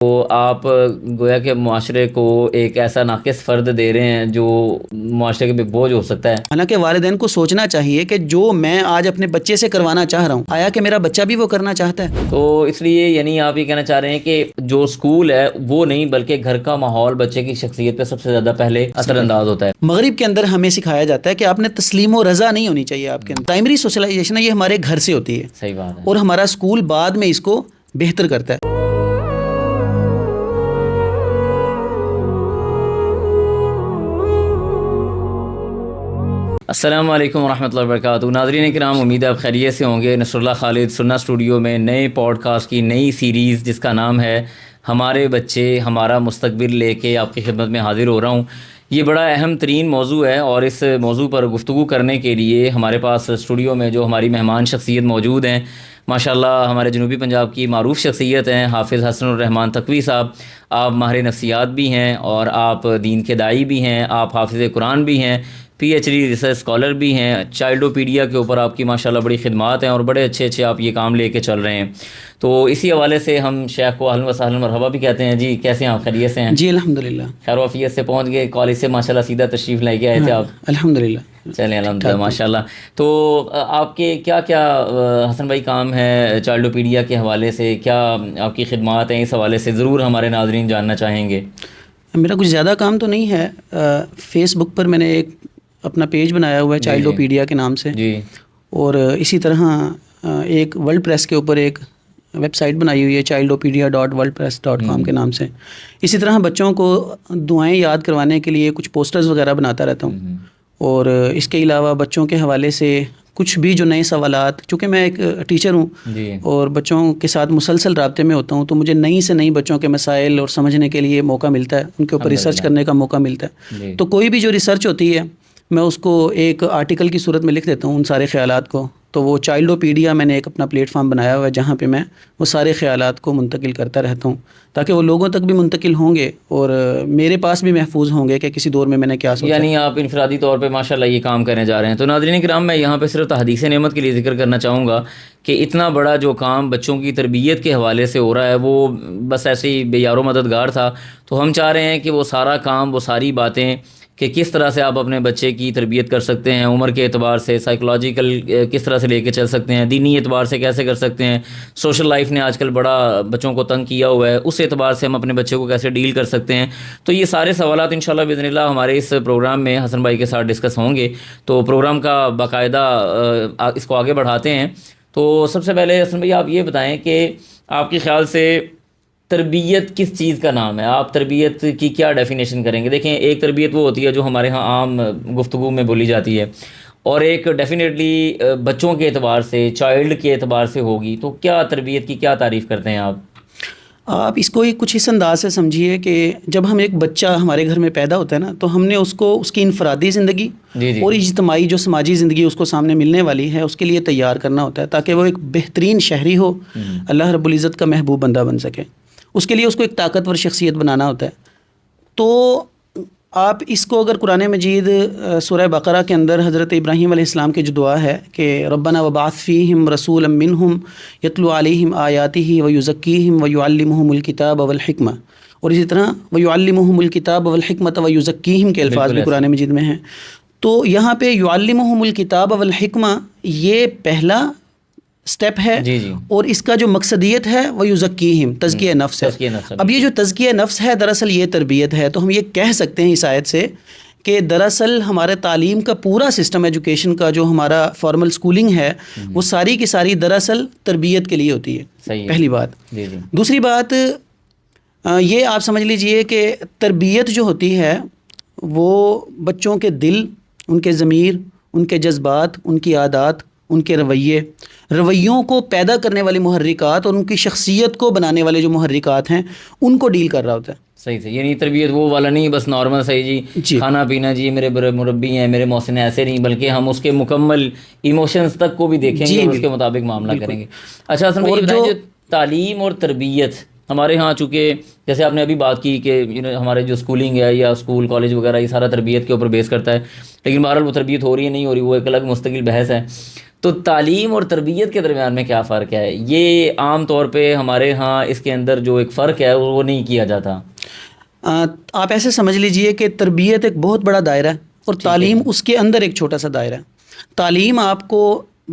تو آپ گویا کہ معاشرے کو ایک ایسا ناقص فرد دے رہے ہیں جو معاشرے کے بوجھ ہو سکتا ہے. حالانکہ والدین کو سوچنا چاہیے کہ جو میں آج اپنے بچے سے کروانا چاہ رہا ہوں آیا کہ میرا بچہ بھی وہ کرنا چاہتا ہے. تو اس لیے یعنی آپ یہ کہنا چاہ رہے ہیں کہ جو اسکول ہے وہ نہیں بلکہ گھر کا ماحول بچے کی شخصیت پہ سب سے زیادہ پہلے اثر انداز ہوتا ہے. مغرب کے اندر ہمیں سکھایا جاتا ہے کہ آپ نے تسلیم و رضا نہیں ہونی چاہیے آپ کے اندر. پرائمری سوشلائزیشن ہے یہ ہمارے گھر سے ہوتی ہے. صحیح بات ہے. اور ہمارا اسکول بعد میں اس کو بہتر کرتا ہے. السلام علیکم ورحمۃ اللہ وبرکاتہ. ناظرین کرام، امید ہے آپ خیریت سے ہوں گے. نصر اللہ خالد سننا اسٹوڈیو میں نئے پوڈ کاسٹ کی نئی سیریز جس کا نام ہے ہمارے بچے ہمارا مستقبل لے کے آپ کی خدمت میں حاضر ہو رہا ہوں. یہ بڑا اہم ترین موضوع ہے اور اس موضوع پر گفتگو کرنے کے لیے ہمارے پاس اسٹوڈیو میں جو ہماری مہمان شخصیت موجود ہیں، ماشاءاللہ ہمارے جنوبی پنجاب کی معروف شخصیت ہیں حافظ حسن الرحمان تقوی صاحب. آپ ماہر نفسیات بھی ہیں اور آپ دین کے داعی بھی ہیں، آپ حافظ قرآن بھی ہیں، P H D research scholar بھی ہیں. چائلڈوپیڈیا کے اوپر آپ کی ماشاءاللہ بڑی خدمات ہیں اور بڑے اچھے آپ یہ کام لے کے چل رہے ہیں. تو اسی حوالے سے ہم شیخ کو اہلا و سہلا مرحبا بھی کہتے ہیں. جی کیسے ہیں آپ؟ خیریت سے ہیں؟ جی الحمدللہ، خیر و عافیت سے پہنچ گئے کالج سے ماشاءاللہ سیدھا تشریف لے کے آئے تھے آپ؟ الحمدللہ. چلیں الحمدللہ ماشاءاللہ. تو آپ کے کیا حسن بھائی کام ہے چائلڈوپیڈیا کے حوالے سے؟ کیا آپ کی خدمات ہیں اس حوالے سے؟ ضرور ہمارے ناظرین جاننا چاہیں گے. میرا کچھ زیادہ کام تو نہیں ہے. فیس بک پر میں نے ایک اپنا پیج بنایا ہوا ہے چائلڈوپیڈیا کے نام سے. جی. اور اسی طرح ایک ورلڈ پریس کے اوپر ایک ویب سائٹ بنائی ہوئی ہے childopedia.wordpress.com کے نام سے. اسی طرح بچوں کو دعائیں یاد کروانے کے لیے کچھ پوسٹرز وغیرہ بناتا رہتا ہوں. اور اس کے علاوہ بچوں کے حوالے سے کچھ بھی جو نئے سوالات، چونکہ میں ایک ٹیچر ہوں اور بچوں کے ساتھ مسلسل رابطے میں ہوتا ہوں، تو مجھے نئی سے نئی بچوں کے مسائل اور سمجھنے کے لیے موقع ملتا ہے، ان کے اوپر ریسرچ کرنے کا موقع ملتا ہے. تو کوئی بھی جو ریسرچ ہوتی ہے میں اس کو ایک آرٹیکل کی صورت میں لکھ دیتا ہوں ان سارے خیالات کو. تو وہ چائلڈوپیڈیا میں نے ایک اپنا پلیٹ فارم بنایا ہوا ہے جہاں پہ میں وہ سارے خیالات کو منتقل کرتا رہتا ہوں تاکہ وہ لوگوں تک بھی منتقل ہوں گے اور میرے پاس بھی محفوظ ہوں گے کہ کسی دور میں میں نے کیا سوچا. یعنی آپ انفرادی طور پہ ماشاءاللہ یہ کام کرنے جا رہے ہیں. تو ناظرین کرام، میں یہاں پہ صرف تحدیث نعمت کے لیے ذکر کرنا چاہوں گا کہ اتنا بڑا جو کام بچوں کی تربیت کے حوالے سے ہو رہا ہے وہ بس ایسے ہی بے یار و مددگار تھا. تو ہم چاہ رہے ہیں کہ وہ سارا کام، وہ ساری باتیں کہ کس طرح سے آپ اپنے بچے کی تربیت کر سکتے ہیں، عمر کے اعتبار سے سائیکولوجیکل کس طرح سے لے کے چل سکتے ہیں، دینی اعتبار سے کیسے کر سکتے ہیں، سوشل لائف نے آج کل بڑا بچوں کو تنگ کیا ہوا ہے، اس اعتبار سے ہم اپنے بچے کو کیسے ڈیل کر سکتے ہیں. تو یہ سارے سوالات انشاءاللہ باذن اللہ ہمارے اس پروگرام میں حسن بھائی کے ساتھ ڈسکس ہوں گے. تو پروگرام کا باقاعدہ اس کو آگے بڑھاتے ہیں. تو سب سے پہلے حسن بھائی آپ یہ بتائیں کہ آپ کے خیال سے تربیت کس چیز کا نام ہے؟ آپ تربیت کی کیا ڈیفینیشن کریں گے؟ دیکھیں، ایک تربیت وہ ہوتی ہے جو ہمارے ہاں عام گفتگو میں بولی جاتی ہے اور ایک ڈیفینیٹلی بچوں کے اعتبار سے، چائلڈ کے اعتبار سے ہوگی. تو کیا تربیت کی کیا تعریف کرتے ہیں آپ؟ آپ اس کو کچھ اس انداز سے سمجھیے کہ جب ہم ایک بچہ ہمارے گھر میں پیدا ہوتا ہے نا، تو ہم نے اس کو اس کی انفرادی زندگی اور اجتماعی جو سماجی زندگی اس کو سامنے ملنے والی ہے اس کے لیے تیار کرنا ہوتا ہے تاکہ وہ ایک بہترین شہری ہو، اللہ رب العزت کا محبوب بندہ بن سکے. اس کے لیے اس کو ایک طاقتور شخصیت بنانا ہوتا ہے. تو آپ اس کو اگر قرآن مجید سورہ بقرہ کے اندر حضرت ابراہیم علیہ السلام کی جو دعا ہے کہ ربنا وبعث فیہم رسولا منہم یتلو علیہم آیاتہ ویزکیہم ویعلمہم الکتاب والحکمہ، اور اسی طرح ویعلمہم الکتاب والحکمۃ ویزکیہم کے الفاظ بھی قرآن مجید میں ہیں. تو یہاں پہ یعلمہم الکتاب والحکمہ یہ پہلا سٹیپ ہے. اور اس کا جو مقصدیت ہے وہ یزکیہم، تزکیہ نفس ہے. اب یہ جو تزکیہ نفس ہے دراصل یہ تربیت ہے. تو ہم یہ کہہ سکتے ہیں اس آیت سے کہ دراصل ہمارے تعلیم کا پورا سسٹم، ایجوکیشن کا جو ہمارا فارمل سکولنگ ہے وہ ساری کی ساری دراصل تربیت کے لیے ہوتی ہے. پہلی بات. دوسری بات یہ آپ سمجھ لیجئے کہ تربیت جو ہوتی ہے وہ بچوں کے دل، ان کے ضمیر، ان کے جذبات، ان کی عادات، ان کے رویوں کو پیدا کرنے والی محرکات اور ان کی شخصیت کو بنانے والے جو محرکات ہیں ان کو ڈیل کر رہا ہوتا ہے. صحیح سے، یعنی تربیت وہ والا نہیں بس نارمل صحیح جی کھانا پینا جی میرے مربی ہیں میرے محسن ہیں، ایسے نہیں، بلکہ ہم اس کے مکمل ایموشنز تک کو بھی دیکھیں گے اور اس کے مطابق معاملہ کریں گے. اچھا حسن بھائی بتائیں، جو تعلیم اور تربیت ہمارے ہاں، چونکہ جیسے آپ نے ابھی بات کی کہ ہمارے جو اسکولنگ ہے یا اسکول کالج وغیرہ یہ سارا تربیت کے اوپر بیس کرتا ہے، لیکن بہرحال وہ تربیت ہو رہی ہے نہیں ہو رہی وہ ایک الگ مستقل بحث ہے. تو تعلیم اور تربیت کے درمیان میں کیا فرق ہے؟ یہ عام طور پہ ہمارے ہاں اس کے اندر جو ایک فرق ہے وہ نہیں کیا جاتا. آپ ایسے سمجھ لیجئے کہ تربیت ایک بہت بڑا دائرہ ہے اور تعلیم اس کے اندر ایک چھوٹا سا دائرہ ہے. تعلیم آپ کو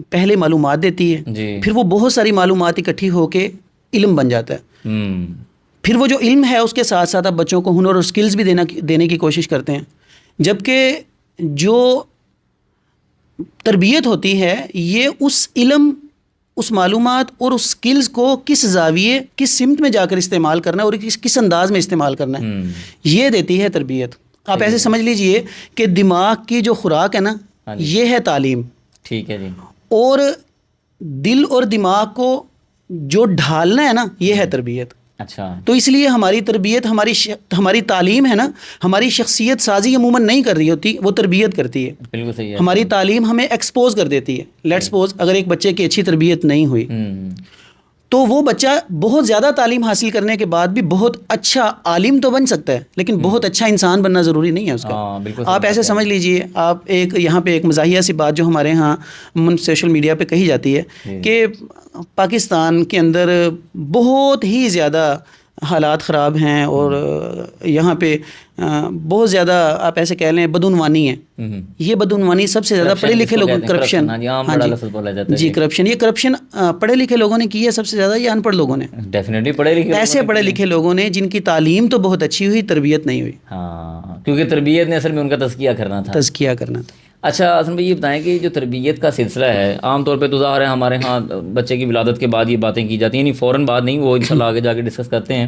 پہلے معلومات دیتی ہے جی. پھر وہ بہت ساری معلومات اکٹھی ہو کے علم بن جاتا ہے. پھر وہ جو علم ہے اس کے ساتھ ساتھ آپ بچوں کو ہنر اور سکلز بھی دینے کی کوشش کرتے ہیں. جبکہ جو تربیت ہوتی ہے یہ اس علم، اس معلومات اور اس سکلز کو کس زاویے، کس سمت میں جا کر استعمال کرنا ہے اور کس انداز میں استعمال کرنا ہے، یہ دیتی ہے تربیت. آپ ایسے سمجھ لیجئے کہ دماغ کی جو خوراک ہے نا یہ ہے تعلیم. ٹھیک ہے جی. اور دل اور دماغ کو جو ڈھالنا ہے نا یہ ہے تربیت. اچھا. تو اس لیے ہماری تربیت، ہماری تعلیم ہے نا، ہماری شخصیت سازی عموماً نہیں کر رہی ہوتی، وہ تربیت کرتی ہے. بالکل صحیح ہے. ہماری تعلیم ہمیں ایکسپوز کر دیتی ہے. لیٹس سپوز اگر ایک بچے کی اچھی تربیت نہیں ہوئی تو وہ بچہ بہت زیادہ تعلیم حاصل کرنے کے بعد بھی بہت اچھا عالم تو بن سکتا ہے لیکن بہت اچھا انسان بننا ضروری نہیں ہے اس کا. آپ ایسے سمجھ لیجئے، آپ یہاں پہ ایک مزاحیہ سی بات جو ہمارے ہاں سوشل میڈیا پہ کہی جاتی ہے کہ پاکستان کے اندر بہت ہی زیادہ حالات خراب ہیں اور یہاں پہ بہت زیادہ آپ ایسے کہہ لیں بدعنوانی ہے. یہ بدعنوانی سب سے زیادہ پڑھے لکھے لوگوں، کرپشن، جی کرپشن، یہ کرپشن پڑھے لکھے لوگوں نے کی ہے سب سے زیادہ یا ان پڑھ لوگوں نے؟ ڈیفینیٹلی پڑھے لکھے، ایسے پڑھے لکھے لوگوں نے جن کی تعلیم تو بہت اچھی ہوئی، تربیت نہیں ہوئی. ہاں، کیونکہ تربیت نے اصل میں ان کا تزکیہ کرنا تھا. اچھا حسن بھائی، یہ بتائیں کہ جو تربیت کا سلسلہ ہے عام طور پہ تو ظاہر ہے ہمارے ہاں بچے کی ولادت کے بعد یہ باتیں کی جاتی ہیں، یعنی فوراً بعد نہیں، وہ انشاءاللہ آگے جا کے ڈسکس کرتے ہیں.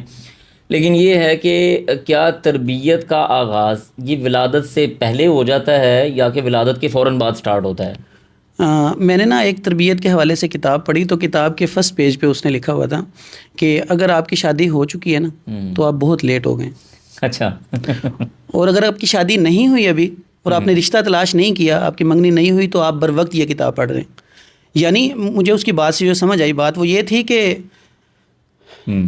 لیکن یہ ہے کہ کیا تربیت کا آغاز یہ ولادت سے پہلے ہو جاتا ہے یا کہ ولادت کے فوراً بعد سٹارٹ ہوتا ہے؟ میں نے نا ایک تربیت کے حوالے سے کتاب پڑھی تو کتاب کے فرسٹ پیج پہ اس نے لکھا ہوا تھا کہ اگر آپ کی شادی ہو چکی ہے نا تو آپ بہت لیٹ ہو گئے. اچھا. اور اگر آپ کی شادی نہیں ہوئی ابھی اور آپ نے رشتہ تلاش نہیں کیا، آپ کی منگنی نہیں ہوئی، تو آپ بر وقت یہ کتاب پڑھ رہے ہیں. یعنی مجھے اس کی بات سے جو سمجھ آئی بات وہ یہ تھی کہ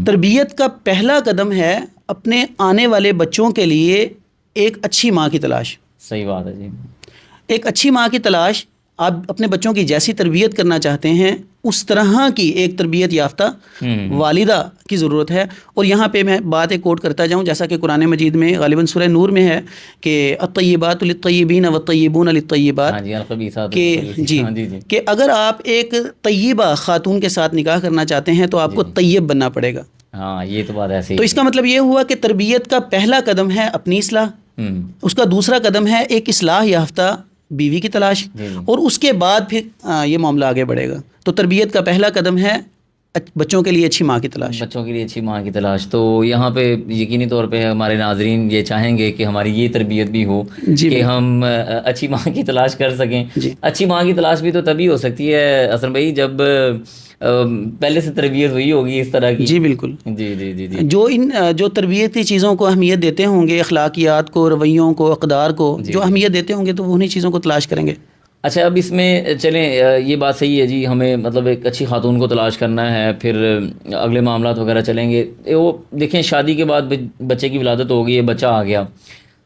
تربیت کا پہلا قدم ہے اپنے آنے والے بچوں کے لیے ایک اچھی ماں کی تلاش. صحیح بات ہے جی. ایک اچھی ماں کی تلاش. آپ اپنے بچوں کی جیسی تربیت کرنا چاہتے ہیں اس طرح کی ایک تربیت یافتہ والدہ کی ضرورت ہے. اور یہاں پہ میں بات ایک کوٹ کرتا جاؤں، جیسا کہ قرآن مجید میں غالباً سورہ نور میں ہے کہ الطیبات للطیبین والطیبون للطیبات، کہ اگر آپ ایک طیبہ خاتون کے ساتھ نکاح کرنا چاہتے ہیں تو آپ کو طیب بننا پڑے گا. ہاں، یہ تو بات ایسی. تو اس کا مطلب یہ ہوا کہ تربیت کا پہلا قدم ہے اپنی اصلاح، اس کا دوسرا قدم ہے ایک اصلاح یافتہ بیوی کی تلاش، اور اس کے بعد پھر یہ معاملہ آگے بڑھے گا. تو تربیت کا پہلا قدم ہے بچوں کے لیے اچھی ماں کی تلاش. بچوں کے لیے اچھی ماں کی تلاش. تو یہاں پہ یقینی طور پہ ہمارے ناظرین یہ چاہیں گے کہ ہماری یہ تربیت بھی ہو کہ ہم اچھی ماں کی تلاش کر سکیں. اچھی ماں کی تلاش بھی تو تبھی ہو سکتی ہے حسن بھائی جب پہلے سے تربیت ہوئی ہوگی اس طرح کی. جی بالکل. جی جی جی جی. جو تربیتی چیزوں کو اہمیت دیتے ہوں گے، اخلاقیات کو، رویوں کو، اقدار کو جو اہمیت دیتے ہوں گے تو وہ انہیں چیزوں کو تلاش کریں گے. اچھا، اب اس میں چلیں یہ بات صحیح ہے جی، ہمیں مطلب ایک اچھی خاتون کو تلاش کرنا ہے، پھر اگلے معاملات وغیرہ چلیں گے. وہ دیکھیں شادی کے بعد بچے کی ولادت ہو گئی ہے، بچہ آ گیا.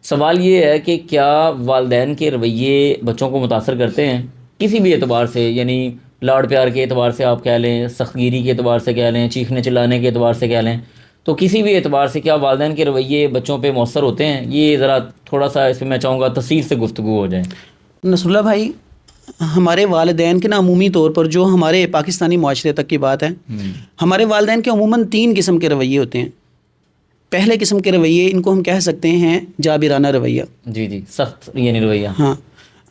سوال یہ ہے کہ کیا والدین کے رویے بچوں کو متاثر کرتے ہیں کسی بھی اعتبار سے؟ یعنی لاڑ پیار کے اعتبار سے آپ کہہ لیں، سخت گیری کے اعتبار سے کہہ لیں، چیخنے چلانے کے اعتبار سے کہہ لیں، تو کسی بھی اعتبار سے کیا والدین کے رویے بچوں پہ مؤثر ہوتے ہیں؟ یہ ذرا تھوڑا سا اس پہ میں چاہوں گا تفصیل سے گفتگو ہو جائے. نصر اللہ بھائی، ہمارے والدین کے نا عمومی طور پر جو ہمارے پاکستانی معاشرے تک کی بات ہے، ہمارے والدین کے عموماً 3 قسم کے رویے ہوتے ہیں. پہلے قسم کے رویے ان کو ہم کہہ سکتے ہیں جابرانہ رویہ. جی جی، سخت یعنی رویہ. ہاں،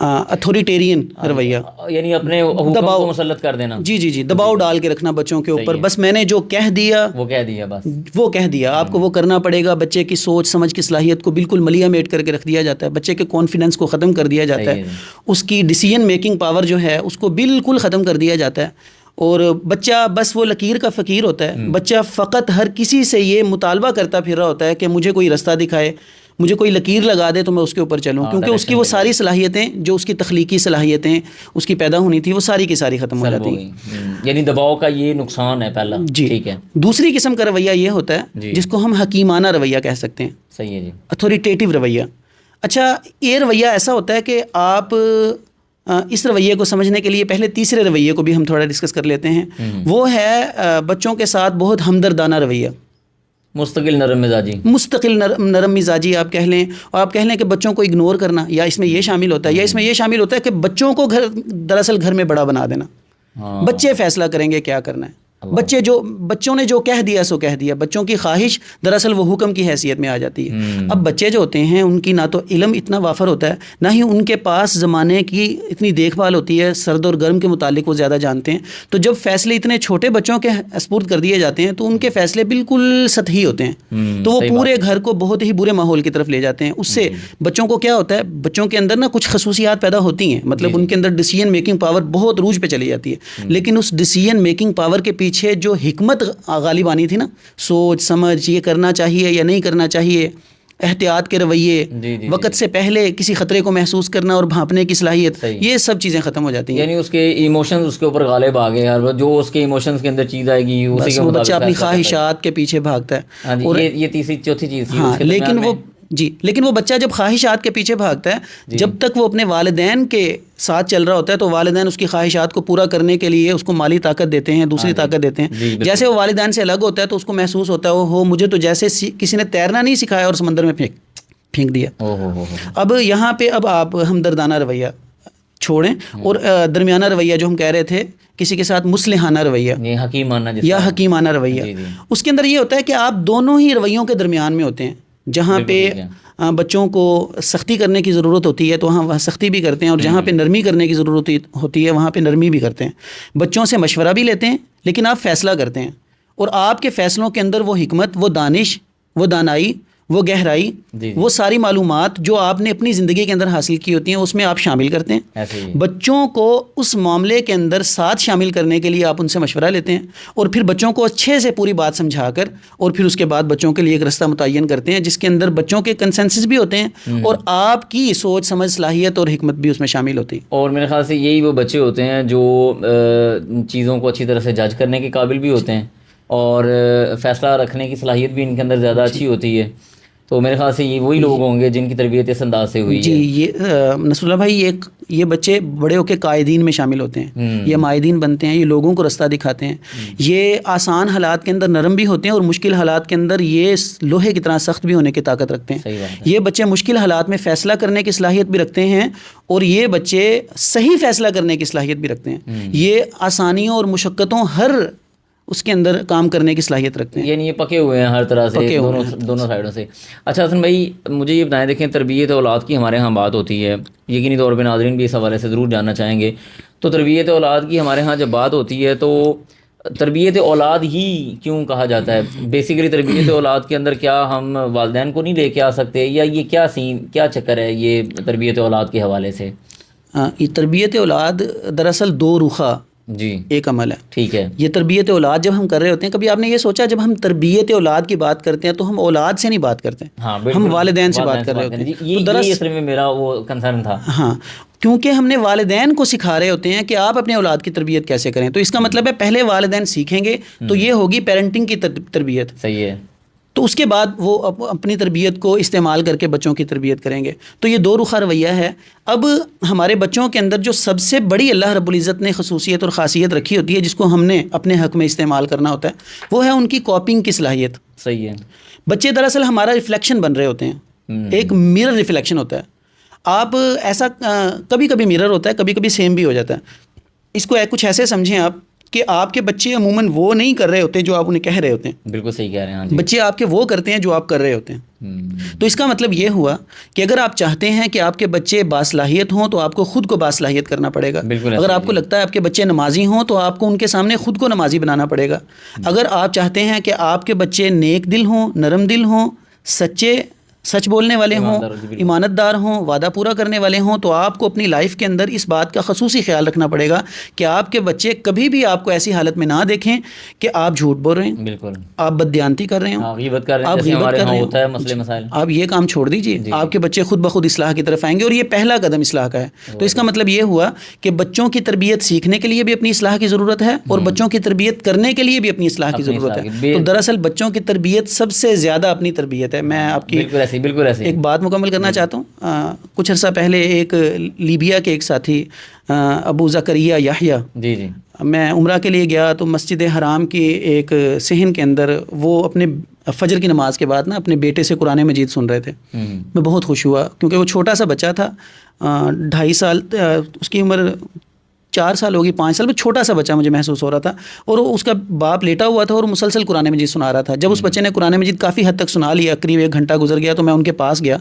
اتھوریٹیرین رویہ، یعنی اپنے حکم کو مسلط کر دینا. جی جی جی، دباؤ ڈال کے رکھنا بچوں کے اوپر. بس میں نے جو کہہ دیا وہ کہہ دیا، بس وہ کہہ دیا، آپ کو وہ کرنا پڑے گا. بچے کی سوچ سمجھ کی صلاحیت کو بالکل ملیا میٹ کر کے رکھ دیا جاتا ہے. بچے کے کانفیڈنس کو ختم کر دیا جاتا ہے. اس کی ڈیسیژن میکنگ پاور جو ہے اس کو بالکل ختم کر دیا جاتا ہے. اور بچہ بس وہ لکیر کا فقیر ہوتا ہے. بچہ فقط ہر کسی سے یہ مطالبہ کرتا پھر رہا ہوتا ہے کہ مجھے کوئی رستہ دکھائے، مجھے کوئی لکیر لگا دے تو میں اس کے اوپر چلوں. کیونکہ اس کی وہ ساری صلاحیتیں جو اس کی تخلیقی صلاحیتیں اس کی پیدا ہونی تھی وہ ساری کی ساری ختم ہو جاتی ہیں. یعنی دباؤ کا یہ نقصان ہے پہلا. جی ٹھیک ہے. دوسری قسم کا رویہ یہ ہوتا ہے جس کو ہم حکیمانہ رویہ کہہ سکتے ہیں. صحیح ہے جی. اتھوریٹیٹیو رویہ. اچھا، یہ رویہ ایسا ہوتا ہے کہ آپ اس رویے کو سمجھنے کے لیے پہلے تیسرے رویے کو بھی ہم تھوڑا ڈسکس کر لیتے ہیں. وہ ہے بچوں کے ساتھ بہت ہمدردانہ رویہ. مستقل نرم مزاجی. مستقل نرم مزاجی آپ کہہ لیں، اور آپ کہہ لیں کہ بچوں کو اگنور کرنا، یا اس میں یہ شامل ہوتا ہے، یا اس میں یہ شامل ہوتا ہے کہ بچوں کو دراصل گھر میں بڑا بنا دینا. بچے فیصلہ کریں گے کیا کرنا ہے. بچوں نے جو کہہ دیا سو کہہ دیا. بچوں کی خواہش دراصل وہ حکم کی حیثیت میں آ جاتی ہے. اب بچے جو ہوتے ہیں ان کی نہ تو علم اتنا وافر ہوتا ہے، نہ ہی ان کے پاس زمانے کی اتنی دیکھ بھال ہوتی ہے، سرد اور گرم کے متعلق وہ زیادہ جانتے ہیں. تو جب فیصلے اتنے چھوٹے بچوں کے سپرد کر دیے جاتے ہیں تو ان کے فیصلے بالکل سطحی ہوتے ہیں، تو وہ پورے گھر کو بہت ہی برے ماحول کی طرف لے جاتے ہیں. اس سے بچوں کو کیا ہوتا ہے، بچوں کے اندر نا کچھ خصوصیات پیدا ہوتی ہیں، مطلب ان کے اندر ڈیسیژن میکنگ پاور بہت عروج پہ چلی جاتی ہے. لیکن اس ڈیسیژن میکنگ پاور کے پیچھے جو حکمت غالب آنی تھی نا، سوچ سمجھ، یہ کرنا چاہیے یا نہیں کرنا چاہیے، احتیاط کے رویے، وقت سے پہلے کسی خطرے کو محسوس کرنا اور بھانپنے کی صلاحیت، یہ سب چیزیں ختم ہو جاتی ہیں. یعنی اس کے ایموشنز اس کے اوپر غالب آ گئے، جو اس کے ایموشنز کے اندر چیز آئے گی اسی کے مطابق بچہ اپنی خواہشات کے پیچھے بھاگتا ہے. اور یہ تیسری چوتھی چیز تھی. ہاں، لیکن وہ بچہ جب خواہشات کے پیچھے بھاگتا ہے، جب تک وہ اپنے والدین کے ساتھ چل رہا ہوتا ہے تو والدین اس کی خواہشات کو پورا کرنے کے لیے اس کو مالی طاقت دیتے ہیں، دوسری طاقت دیتے ہیں. جیسے وہ والدین سے الگ ہوتا ہے تو اس کو محسوس ہوتا ہے ہو مجھے تو جیسے کسی نے تیرنا نہیں سکھایا اور سمندر میں پھینک دیا. اب یہاں پہ اب آپ ہمدردانہ رویہ چھوڑیں اور درمیانہ رویہ جو ہم کہہ رہے تھے، کسی کے ساتھ مصلحانہ رویہ یا حکیمانہ رویہ، اس کے اندر یہ ہوتا ہے کہ آپ دونوں ہی رویوں کے درمیان میں ہوتے ہیں. جہاں پہ بچوں کو سختی کرنے کی ضرورت ہوتی ہے تو وہاں سختی بھی کرتے ہیں، اور جہاں پہ نرمی کرنے کی ضرورت ہوتی ہے وہاں پہ نرمی بھی کرتے ہیں. بچوں سے مشورہ بھی لیتے ہیں لیکن آپ فیصلہ کرتے ہیں، اور آپ کے فیصلوں کے اندر وہ حکمت، وہ دانش، وہ دانائی، وہ گہرائی، وہ ساری معلومات جو آپ نے اپنی زندگی کے اندر حاصل کی ہوتی ہیں اس میں آپ شامل کرتے ہیں. بچوں کو اس معاملے کے اندر ساتھ شامل کرنے کے لیے آپ ان سے مشورہ لیتے ہیں، اور پھر بچوں کو اچھے سے پوری بات سمجھا کر، اور پھر اس کے بعد بچوں کے لیے ایک رستہ متعین کرتے ہیں جس کے اندر بچوں کے کنسنسس بھی ہوتے ہیں اور آپ کی سوچ سمجھ صلاحیت اور حکمت بھی اس میں شامل ہوتی ہے. اور میرے خیال سے یہی وہ بچے ہوتے ہیں جو چیزوں کو اچھی طرح سے جج کرنے کے قابل بھی ہوتے ہیں، اور فیصلہ رکھنے کی صلاحیت بھی ان کے اندر زیادہ اچھی ہوتی ہے. تو میرے خیال سے یہ وہی لوگ ہوں گے جن کی تربیت اس انداز سے ہوئی ہے. یہ نصر اللہ بھائی، یہ بچے بڑے ہو کے قائدین میں شامل ہوتے ہیں، یہ مائدین بنتے ہیں، یہ لوگوں کو رستہ دکھاتے ہیں. یہ آسان حالات کے اندر نرم بھی ہوتے ہیں اور مشکل حالات کے اندر یہ لوہے کی طرح سخت بھی ہونے کی طاقت رکھتے ہیں. یہ بچے مشکل حالات میں فیصلہ کرنے کی صلاحیت بھی رکھتے ہیں، اور یہ بچے صحیح فیصلہ کرنے کی صلاحیت بھی رکھتے ہیں. یہ آسانیوں اور مشقتوں ہر اس کے اندر کام کرنے کی صلاحیت رکھتے ہیں. یعنی یہ پکے ہوئے ہیں ہر طرح سے، دونوں سائڈوں سے. اچھا حسن بھائی، مجھے یہ بتائیں، دیکھیں تربیت اولاد کی ہمارے ہاں بات ہوتی ہے، یقینی طور پہ ناظرین بھی اس حوالے سے ضرور جاننا چاہیں گے. تو تربیت اولاد کی ہمارے ہاں جب بات ہوتی ہے تو تربیت اولاد ہی کیوں کہا جاتا ہے؟ بیسیکلی تربیت اولاد کے اندر کیا ہم والدین کو نہیں لے کے آ سکتے، یا یہ کیا چکر ہے یہ تربیت اولاد کے حوالے سے؟ یہ تربیت اولاد دراصل دو رخا ایک عمل ہے. ٹھیک ہے. یہ تربیت اولاد جب ہم کر رہے ہوتے ہیں، کبھی آپ نے یہ سوچا جب ہم تربیت اولاد کی بات کرتے ہیں تو ہم اولاد سے نہیں بات کرتے، ہم والدین سے بات کر رہے ہوتے ہیں. یہ دراصل میں میرا وہ کنسرن تھا. ہاں، کیونکہ ہم نے والدین کو سکھا رہے ہوتے ہیں کہ آپ اپنے اولاد کی تربیت کیسے کریں. تو اس کا مطلب ہے پہلے والدین سیکھیں گے تو یہ ہوگی پیرنٹنگ کی تربیت. صحیح ہے. تو اس کے بعد وہ اپنی تربیت کو استعمال کر کے بچوں کی تربیت کریں گے. تو یہ دو رخا رویہ ہے. اب ہمارے بچوں کے اندر جو سب سے بڑی اللہ رب العزت نے خصوصیت اور خاصیت رکھی ہوتی ہے جس کو ہم نے اپنے حق میں استعمال کرنا ہوتا ہے، وہ ہے ان کی کاپنگ کی صلاحیت. صحیح ہے. بچے دراصل ہمارا ریفلیکشن بن رہے ہوتے ہیں، ایک میرر ریفلیکشن ہوتا ہے. آپ ایسا کبھی کبھی میرر ہوتا ہے، کبھی کبھی سیم بھی ہو جاتا ہے. اس کو کچھ ایسے سمجھیں آپ کہ آپ کے بچے عموماً وہ نہیں کر رہے ہوتے جو آپ انہیں کہہ رہے ہوتے ہیں. بالکل صحیح کہہ رہے ہیں. بچے آپ کے وہ کرتے ہیں جو آپ کر رہے ہوتے ہیں. تو اس کا مطلب یہ ہوا کہ اگر آپ چاہتے ہیں کہ آپ کے بچے باصلاحیت ہوں تو آپ کو خود کو باصلاحیت کرنا پڑے گا. اگر آپ کو لگتا ہے آپ کے بچے نمازی ہوں تو آپ کو ان کے سامنے خود کو نمازی بنانا پڑے گا. اگر آپ چاہتے ہیں کہ آپ کے بچے نیک دل ہوں، نرم دل ہوں، سچ بولنے والے ہوں، ایمانت دار ہوں، وعدہ پورا کرنے والے ہوں، تو آپ کو اپنی لائف کے اندر اس بات کا خصوصی خیال رکھنا پڑے گا کہ آپ کے بچے کبھی بھی آپ کو ایسی حالت میں نہ دیکھیں کہ آپ جھوٹ بول رہے ہیں، بالکل آپ بددیانتی کر رہے ہوں، آپ غیبت کر رہے ہیں. آپ یہ کام چھوڑ دیجئے. آپ کے بچے خود بخود اصلاح کی طرف آئیں گے، اور یہ پہلا قدم اصلاح کا ہے. تو اس کا مطلب یہ ہوا کہ بچوں کی تربیت سیکھنے کے لیے بھی اپنی اصلاح کی ضرورت ہے، اور بچوں کی تربیت کرنے کے لیے بھی اپنی اصلاح کی ضرورت ہے. تو دراصل بچوں کی تربیت سب سے زیادہ اپنی تربیت ہے. میں آپ کی ایسے بالکل ایسے ایک بات مکمل کرنا چاہتا ہوں. کچھ عرصہ پہلے ایک لیبیا کے ایک ساتھی ابو زکریا یحییٰ، جی جی، میں عمرہ کے لیے گیا تو مسجد حرام کی ایک صحن کے اندر وہ اپنے فجر کی نماز کے بعد نا اپنے بیٹے سے قرآن مجید سن رہے تھے. میں بہت خوش ہوا کیونکہ وہ چھوٹا سا بچہ تھا، 2.5 سال اس کی عمر، 4 سال ہوگی، 5 سال میں چھوٹا سا بچہ مجھے محسوس ہو رہا تھا، اور اس کا باپ لیٹا ہوا تھا اور مسلسل قرآن مجید سنا رہا تھا. جب اس بچے نے قرآن مجید کافی حد تک سنا لیا، قریب 1 گھنٹہ گزر گیا، تو میں ان کے پاس گیا.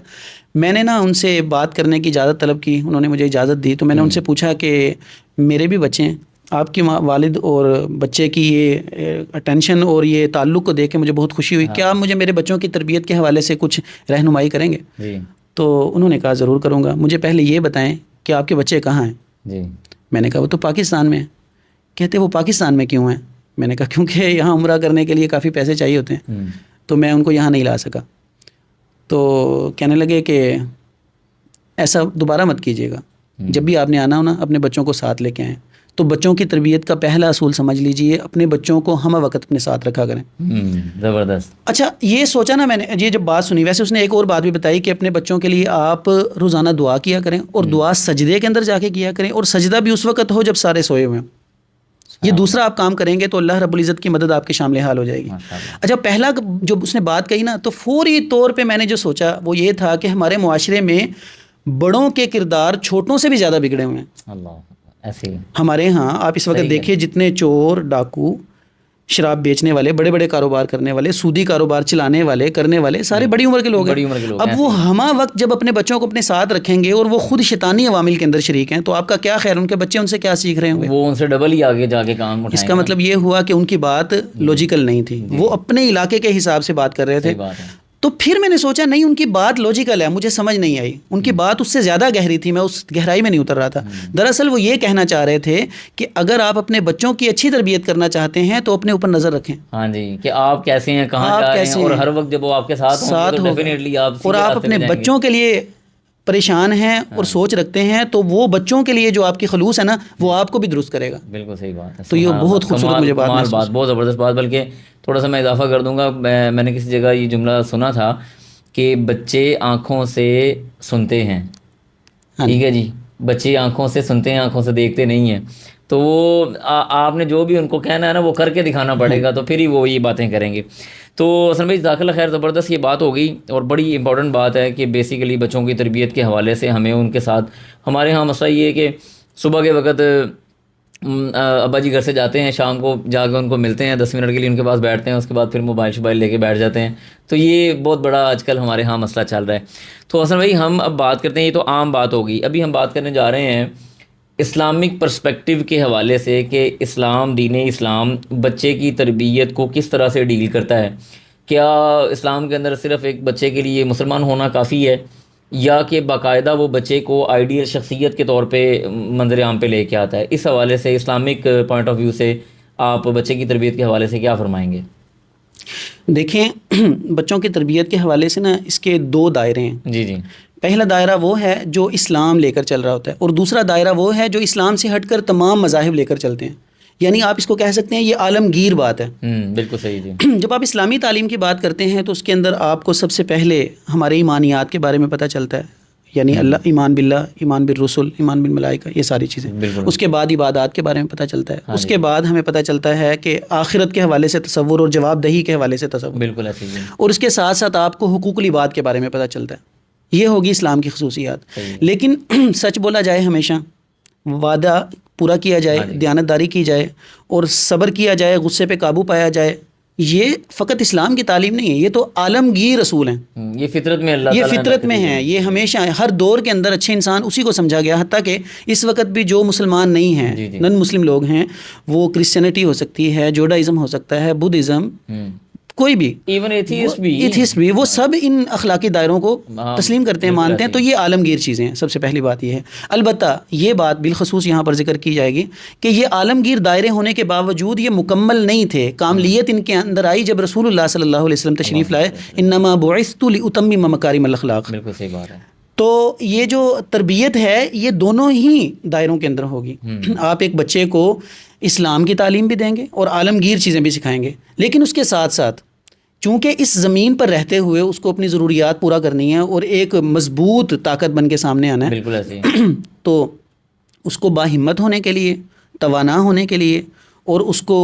میں نے نا ان سے بات کرنے کی اجازت طلب کی، انہوں نے مجھے اجازت دی. تو میں نے ان سے پوچھا کہ میرے بھی بچے ہیں، آپ کے والد اور بچے کی یہ اٹینشن اور یہ تعلق کو دیکھ کے مجھے بہت خوشی ہوئی، کیا آپ مجھے میرے بچوں کی تربیت کے حوالے سے کچھ رہنمائی کریں گے؟ تو انہوں نے کہا ضرور کروں گا، مجھے پہلے یہ بتائیں کہ آپ کے بچے کہاں ہیں؟ میں نے کہا وہ تو پاکستان میں ہیں. کہتے وہ پاکستان میں کیوں ہیں؟ میں نے کہا کیونکہ یہاں عمرہ کرنے کے لیے کافی پیسے چاہیے ہوتے ہیں، تو میں ان کو یہاں نہیں لا سکا. تو کہنے لگے کہ ایسا دوبارہ مت کیجیے گا، جب بھی آپ نے آنا ہو نا اپنے بچوں کو ساتھ لے کے آئیں. تو بچوں کی تربیت کا پہلا اصول سمجھ لیجئے، اپنے بچوں کو ہمہ وقت اپنے ساتھ رکھا کریں. زبردست. اچھا یہ سوچا نا میں نے، یہ جب بات سنی، ویسے اس نے ایک اور بات بھی بتائی کہ اپنے بچوں کے لیے آپ روزانہ دعا کیا کریں، اور دعا سجدے کے اندر جا کے کیا کریں، اور سجدہ بھی اس وقت ہو جب سارے سوئے ہوئے ہیں. یہ دوسرا آپ کام کریں گے تو اللہ رب العزت کی مدد آپ کے شامل حال ہو جائے گی. اچھا پہلا جو اس نے بات کہی نا، تو فوری طور پہ میں نے جو سوچا وہ یہ تھا کہ ہمارے معاشرے میں بڑوں کے کردار چھوٹوں سے بھی زیادہ بگڑے ہوئے ہیں. اللہ ایسے ہمارے ہاں آپ اس وقت دیکھیے جتنے چور، ڈاکو، شراب بیچنے والے، بڑے بڑے کاروبار کرنے والے، سودی کاروبار چلانے والے، کرنے والے، سارے بڑی عمر کے لوگ ہیں. اب وہ ہمہ وقت جب اپنے بچوں کو اپنے ساتھ رکھیں گے اور وہ خود شیطانی عوامل کے اندر شریک ہیں، تو آپ کا کیا خیر، ان کے بچے ان سے کیا سیکھ رہے ہوں گے؟ وہ ان سے ڈبل ہی آگے جا کے کام اٹھائیں. اس کا مطلب یہ ہوا کہ ان کی بات لوجیکل نہیں تھی، وہ اپنے علاقے کے حساب سے بات کر رہے تھے. تو پھر میں نے سوچا نہیں، ان کی بات لوجیکل ہے، مجھے سمجھ نہیں آئی. ان کی بات اس سے زیادہ گہری تھی، میں اس گہرائی میں نہیں اتر رہا تھا. دراصل وہ یہ کہنا چاہ رہے تھے کہ اگر آپ اپنے بچوں کی اچھی تربیت کرنا چاہتے ہیں تو اپنے اوپر نظر رکھیں. ہاں جی، کہ آپ کیسے ہیں، کہاں جا رہے ہیں، اور ہر وقت جب وہ آپ کے ساتھ ہوں گے تو ڈیفینیٹلی آپ اور آپ اپنے بچوں کے لیے پریشان ہیں اور سوچ رکھتے ہیں، تو وہ بچوں کے لیے جو آپ کی خلوص ہے نا، وہ آپ کو بھی درست کرے گا. بالکل صحیح بات ہے. تو یہ بہت خوبصورت مجھے بات، بہت زبردست بات. بلکہ تھوڑا سا میں اضافہ کر دوں گا، میں نے کسی جگہ یہ جملہ سنا تھا کہ بچے آنکھوں سے سنتے ہیں. ٹھیک ہے جی، بچے آنکھوں سے سنتے ہیں، آنکھوں سے دیکھتے نہیں ہیں. تو وہ آپ نے جو بھی ان کو کہنا ہے نا، وہ کر کے دکھانا پڑے گا، تو پھر ہی وہ یہ باتیں کریں گے. تو حسن بھائی جزاک اللہ خیر، زبردست یہ بات ہو گئی، اور بڑی امپورٹنٹ بات ہے کہ بیسیکلی بچوں کی تربیت کے حوالے سے ہمیں ان کے ساتھ، ہمارے ہاں مسئلہ یہ ہے کہ صبح کے وقت ابا جی گھر سے جاتے ہیں، شام کو جا کے ان کو ملتے ہیں، 10 منٹ کے لیے ان کے پاس بیٹھتے ہیں، اس کے بعد پھر موبائل لے کے بیٹھ جاتے ہیں. تو یہ بہت بڑا آج کل ہمارے ہاں مسئلہ چل رہا ہے. تو حسن بھائی ہم اب بات کرتے ہیں، یہ تو عام بات ہوگی، ابھی ہم بات کرنے جا رہے ہیں اسلامک پرسپیکٹیو کے حوالے سے کہ اسلام، دین اسلام بچے کی تربیت کو کس طرح سے ڈیل کرتا ہے. کیا اسلام کے اندر صرف ایک بچے کے لیے مسلمان ہونا کافی ہے، یا کہ باقاعدہ وہ بچے کو آئیڈیل شخصیت کے طور پہ منظر عام پہ لے کے آتا ہے؟ اس حوالے سے اسلامک پوائنٹ آف ویو سے آپ بچے کی تربیت کے حوالے سے کیا فرمائیں گے؟ دیکھیں بچوں کی تربیت کے حوالے سے نا اس کے 2 دائرے ہیں. جی جی. پہلا دائرہ وہ ہے جو اسلام لے کر چل رہا ہوتا ہے، اور دوسرا دائرہ وہ ہے جو اسلام سے ہٹ کر تمام مذاہب لے کر چلتے ہیں. یعنی آپ اس کو کہہ سکتے ہیں یہ عالمگیر بات ہے. بالکل صحیح جی. جب آپ اسلامی تعلیم کی بات کرتے ہیں تو اس کے اندر آپ کو سب سے پہلے ہمارے ایمانیات کے بارے میں پتہ چلتا ہے، یعنی اللہ، ایمان باللہ، ایمان بالرسل، ایمان بالملائکہ، یہ ساری چیزیں. اس کے بعد عبادات کے بارے میں پتہ چلتا ہے. اس کے بعد ہمیں پتہ چلتا ہے کہ آخرت کے حوالے سے تصور اور جواب دہی کے حوالے سے تصور. بالکل ایسے ہی. اور اس کے ساتھ ساتھ آپ کو حقوق العباد کے بارے میں پتہ چلتا ہے. یہ ہوگی اسلام کی خصوصیات. لیکن سچ بولا جائے، ہمیشہ وعدہ پورا کیا جائے، دیانتداری کی جائے، اور صبر کیا جائے، غصے پہ قابو پایا جائے، یہ فقط اسلام کی تعلیم نہیں ہے، یہ تو عالمگیر اصول ہیں. یہ فطرت میں اللہ یہ فطرت میں ہیں. یہ ہمیشہ ہر دور کے اندر اچھے انسان اسی کو سمجھا گیا. حتیٰ کہ اس وقت بھی جو مسلمان نہیں ہیں، نن مسلم لوگ ہیں، وہ کرسچینٹی ہو سکتی ہے، جوڈائزم ہو سکتا ہے، بدھزم، کوئی بھی، ایون ایتھیسٹ بھی، وہ سب ان اخلاقی دائروں کو تسلیم کرتے ہیں، مانتے ہیں. تو یہ عالمگیر چیزیں ہیں. سب سے پہلی بات یہ ہے. البتہ یہ بات بالخصوص یہاں پر ذکر کی جائے گی کہ یہ عالمگیر دائرے ہونے کے باوجود یہ مکمل نہیں تھے. کاملیت ان کے اندر آئی جب رسول اللہ صلی اللہ علیہ وسلم تشریف لائے. انما بعثت لاتمم مکارم الاخلاق. بالکل صحیح بات ہے. تو یہ جو تربیت ہے یہ دونوں ہی دائروں کے اندر ہوگی. آپ ایک بچے کو اسلام کی تعلیم بھی دیں گے اور عالمگیر چیزیں بھی سکھائیں گے، لیکن اس کے ساتھ ساتھ چونکہ اس زمین پر رہتے ہوئے اس کو اپنی ضروریات پورا کرنی ہے اور ایک مضبوط طاقت بن کے سامنے آنا ہے. بالکل ایسے تو اس کو باہمت ہونے کے لیے, توانا ہونے کے لیے, اور اس کو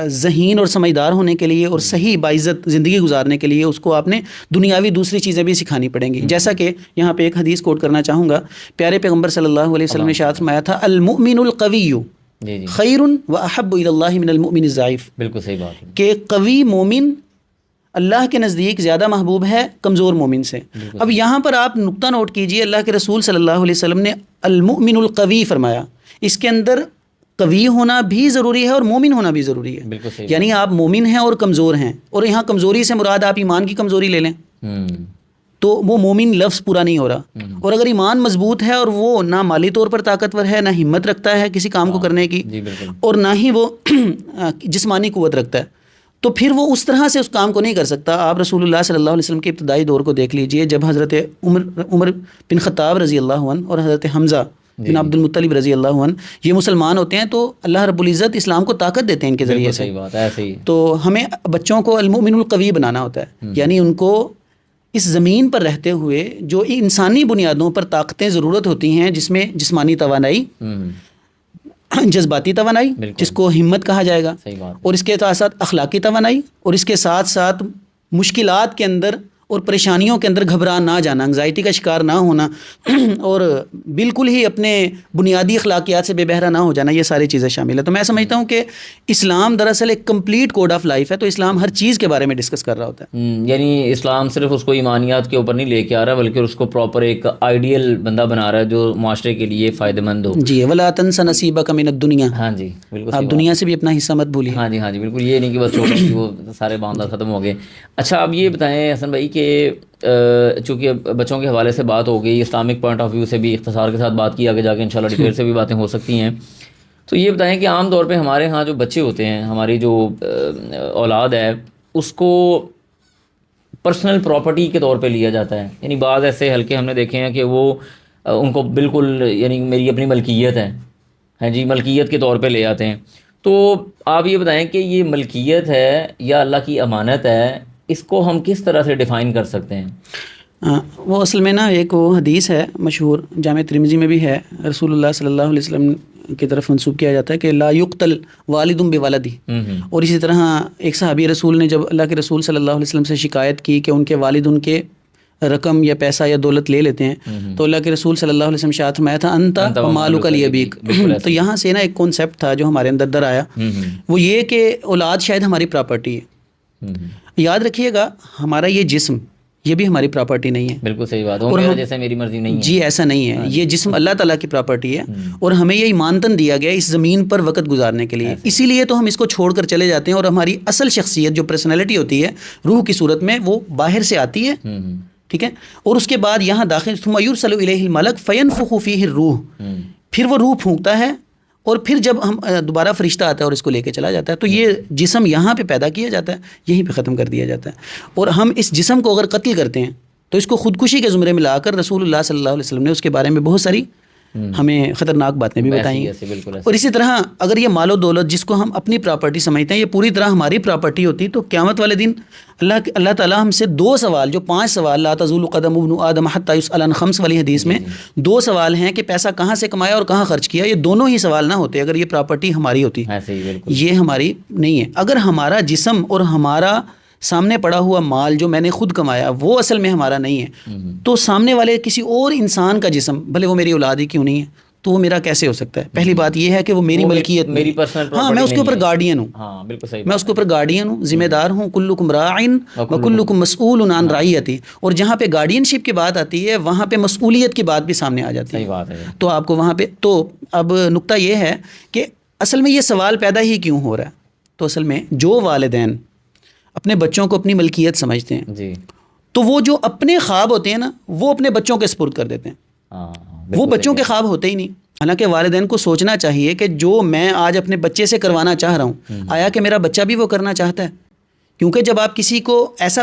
ذہین اور سمجھدار ہونے کے لیے اور صحیح باعزت زندگی گزارنے کے لیے اس کو آپ نے دنیاوی دوسری چیزیں بھی سکھانی پڑیں گی. جیسا کہ یہاں پہ ایک حدیث کوٹ کرنا چاہوں گا, پیارے پیغمبر صلی اللہ علیہ وسلم نے ارشاد فرمایا تھا, المؤمن القوی خیر و احب الی اللہ من المؤمن الضعیف. بالکل صحیح بات ہے کہ قوی مومن اللہ کے نزدیک زیادہ محبوب ہے کمزور مومن سے. اب یہاں پر آپ نقطہ نوٹ کیجئے, اللہ کے رسول صلی اللہ علیہ وسلم نے المؤمن القوی فرمایا. اس کے اندر قوی ہونا بھی ضروری ہے اور مومن ہونا بھی ضروری ہے. یعنی آپ مومن ہیں اور کمزور ہیں, اور یہاں کمزوری سے مراد آپ ایمان کی کمزوری لے لیں تو وہ مومن لفظ پورا نہیں ہو رہا. اور اگر ایمان مضبوط ہے اور وہ نہ مالی طور پر طاقتور ہے, نہ ہمت رکھتا ہے کسی کام کو کرنے کی, اور نہ ہی وہ جسمانی قوت رکھتا ہے, تو پھر وہ اس طرح سے اس کام کو نہیں کر سکتا. آپ رسول اللہ صلی اللہ علیہ وسلم کے ابتدائی دور کو دیکھ لیجئے, جب حضرت عمر بن خطاب رضی اللہ عنہ اور حضرت حمزہ بن عبد المطلب رضی اللہ عنہ یہ مسلمان ہوتے ہیں, تو اللہ رب العزت اسلام کو طاقت دیتے ہیں ان کے ذریعے سے. تو ہمیں بچوں کو المؤمن القوی بنانا ہوتا ہے, یعنی ان کو اس زمین پر رہتے ہوئے جو انسانی بنیادوں پر طاقتیں ضرورت ہوتی ہیں, جس میں جسمانی توانائی, جذباتی توانائی جس کو ہمت کہا جائے گا, اور اس کے ساتھ ساتھ اخلاقی توانائی, اور اس کے ساتھ ساتھ مشکلات کے اندر اور پریشانیوں کے اندر گھبرا نہ جانا, انگزائٹی کا شکار نہ ہونا, اور بالکل ہی اپنے بنیادی اخلاقیات سے بے بہرا نہ ہو جانا, یہ ساری چیزیں شامل ہیں. تو میں سمجھتا ہوں کہ اسلام دراصل ایک کمپلیٹ کوڈ آف لائف ہے. تو اسلام ہر چیز کے بارے میں ڈسکس کر رہا ہوتا ہے. یعنی اسلام صرف اس کو ایمانیات کے اوپر نہیں لے کے آ رہا, بلکہ اس کو پراپر ایک آئیڈیل بندہ بنا رہا ہے جو معاشرے کے لیے فائدہ مند ہو. جی, ولا تنس نصیبک من الدنیا. ہاں جی بالکل, آپ دنیا سے بھی اپنا حصہ مت بھولیے. ہاں جی بالکل, یہ نہیں کہ بس چھوٹی سی وہ سارے معاملات ختم ہو گئے. اچھا آپ یہ بتائیں حسن بھائی کہ چونکہ بچوں کے حوالے سے بات ہو گئی, اسلامک پوائنٹ آف ویو سے بھی اختصار کے ساتھ بات کی, آگے جا کے انشاءاللہ ڈیٹیل سے بھی باتیں ہو سکتی ہیں. تو یہ بتائیں کہ عام طور پہ ہمارے ہاں جو بچے ہوتے ہیں, ہماری جو اولاد ہے, اس کو پرسنل پراپرٹی کے طور پہ لیا جاتا ہے. یعنی بعض ایسے حلقے ہم نے دیکھے ہیں کہ وہ ان کو بالکل یعنی میری اپنی ملکیت ہے, ہاں جی, ملکیت کے طور پہ لے آتے ہیں. تو آپ یہ بتائیں کہ یہ ملکیت ہے یا اللہ کی امانت ہے, اس کو ہم کس طرح سے ڈیفائن کر سکتے ہیں؟ وہ اصل میں نا ایک وہ حدیث ہے مشہور, جامع ترمذی میں بھی ہے, رسول اللہ صلی اللہ علیہ وسلم کی طرف منسوب کیا جاتا ہے کہ لا یقتل والد بولدی. اور اسی طرح ایک صحابی رسول نے جب اللہ کے رسول صلی اللہ علیہ وسلم سے شکایت کی کہ ان کے والد ان کے رقم یا پیسہ یا دولت لے لیتے ہیں, تو اللہ کے رسول صلی اللہ علیہ وسلم شاہد فرمایا تھا انت مالک لیبیک. تو یہاں سے نا ایک کانسیپٹ تھا جو ہمارے اندر در آیا, وہ یہ کہ اولاد شاید ہماری پراپرٹی ہے. یاد رکھیے گا, ہمارا یہ جسم یہ بھی ہماری پراپرٹی نہیں ہے. بالکل صحیح بات ہے, جیسے میری مرضی نہیں ہے. جی ایسا نہیں ہے, یہ جسم اللہ تعالیٰ کی پراپرٹی ہے, اور ہمیں یہ ایمانتاً دیا گیا اس زمین پر وقت گزارنے کے لیے. اسی لیے تو ہم اس کو چھوڑ کر چلے جاتے ہیں, اور ہماری اصل شخصیت جو پرسنالٹی ہوتی ہے روح کی صورت میں, وہ باہر سے آتی ہے, ٹھیک ہے, اور اس کے بعد یہاں داخل ثم یرسل الیہ الملک فینفخ فیہ الروح, پھر وہ روح پھونکتا ہے, اور پھر جب ہم دوبارہ فرشتہ آتا ہے اور اس کو لے کے چلا جاتا ہے. تو یہ جسم یہاں پہ پیدا کیا جاتا ہے, یہیں پہ ختم کر دیا جاتا ہے. اور ہم اس جسم کو اگر قتل کرتے ہیں تو اس کو خودکشی کے زمرے میں لا کر رسول اللہ صلی اللہ علیہ وسلم نے اس کے بارے میں بہت ساری ہمیں خطرناک باتیں بھی بتائیں. اور اسی طرح اگر یہ مال و دولت جس کو ہم اپنی پراپرٹی سمجھتے ہیں یہ پوری طرح ہماری پراپرٹی ہوتی, تو قیامت والے دن اللہ تعالیٰ ہم سے 2 سوال, جو 5 سوال لا تزول قدم ابن آدم حتی یسأل عن 5 والی حدیث میں 2 سوال ہیں کہ پیسہ کہاں سے کمایا اور کہاں خرچ کیا. یہ دونوں ہی سوال نہ ہوتے اگر یہ پراپرٹی ہماری ہوتی. یہ ہماری نہیں ہے. اگر ہمارا جسم اور ہمارا سامنے پڑا ہوا مال جو میں نے خود کمایا وہ اصل میں ہمارا نہیں ہے, تو سامنے والے کسی اور انسان کا جسم, بھلے وہ میری اولاد ہی کیوں نہیں ہے, تو وہ میرا کیسے ہو سکتا ہے؟ پہلی بات یہ ہے کہ وہ میری ملکیت, میری پرسنل پراپرٹی. ہاں, میں اس کے اوپر گارڈین ہوں. ہاں بالکل صحیح, میں اس کے اوپر گارڈین ہوں, ذمہ دار ہوں. کلکم راعٍ وکلکم مسئول عن رعیتہ. اور جہاں پہ گارڈین شپ کی بات آتی ہے وہاں پہ مسئولیت کی بات بھی سامنے آ جاتی ہے. صحیح بات ہے. تو آپ کو وہاں پہ, تو اب نقطہ یہ ہے کہ اصل میں یہ سوال پیدا ہی کیوں ہو رہا ہے. تو اصل میں جو والدین اپنے بچوں کو اپنی ملکیت سمجھتے ہیں جی, تو وہ جو اپنے خواب ہوتے ہیں نا وہ اپنے بچوں کے سپرد کر دیتے ہیں. وہ بچوں کے خواب ہوتے ہی نہیں. حالانکہ والدین کو سوچنا چاہیے کہ جو میں آج اپنے بچے سے کروانا چاہ رہا ہوں, آیا کہ میرا بچہ بھی وہ کرنا چاہتا ہے؟ کیونکہ جب آپ کسی کو ایسا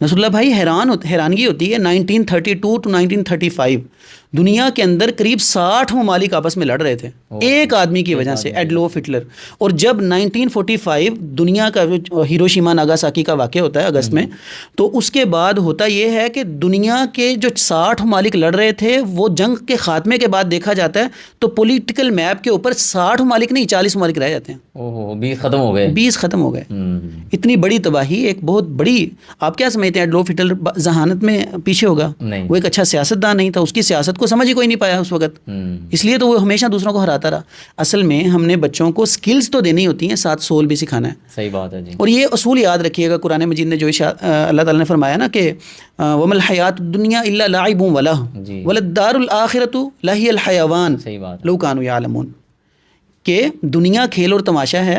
نصر اللہ بھائی حیرانگی ہوتی ہے 1932 ٹو 1935 دنیا کے اندر قریب 60 ممالک آپس میں لڑ رہے تھے ایک آدمی کی وجہ سے، ایڈولف ہٹلر. اور جب 1945 دنیا کا ہیروشیما ناگاساکی کا واقعہ ہوتا ہے اگست میں، تو اس کے بعد ہوتا یہ ہے کہ دنیا کے جو 60 ممالک لڑ رہے تھے وہ جنگ کے خاتمے کے بعد دیکھا جاتا ہے تو پولیٹیکل میپ کے اوپر 60 ممالک نہیں 40 ممالک رہ جاتے ہیں. 20 ختم ہو گئے. 20 ختم ہو گئے. اتنی بڑی تباہی، ایک بہت بڑی. آپ کیا سمجھتے ہیں ایڈولف ہٹلر ذہانت میں پیچھے ہوگا؟ وہ ایک اچھا سیاستدان نہیں تھا، اس کی سیاست کو سمجھ ہی کوئی نہیں پایا اس وقت، اس لیے تو وہ ہمیشہ دوسروں کو ہراتا رہا. اصل میں ہم نے بچوں کو سکلز تو دینی ہوتی ہیں، ساتھ سول بھی سکھانا ہے. صحیح بات ہے جی. اور یہ اصول یاد رکھیے گا، قرآن مجید نے جو اللہ تعالیٰ نے فرمایا نا کہ وَمَا الْحَيَاةُ الدُّنْيَا إِلَّا لَعِبٌ وَلَهْوٌ وَلَلدَّارُ الْآخِرَةُ لَهِيَ الْحَيَوَانُ لَوْ كَانُوا يَعْلَمُونَ. کہ دنیا کھیل اور تماشا ہے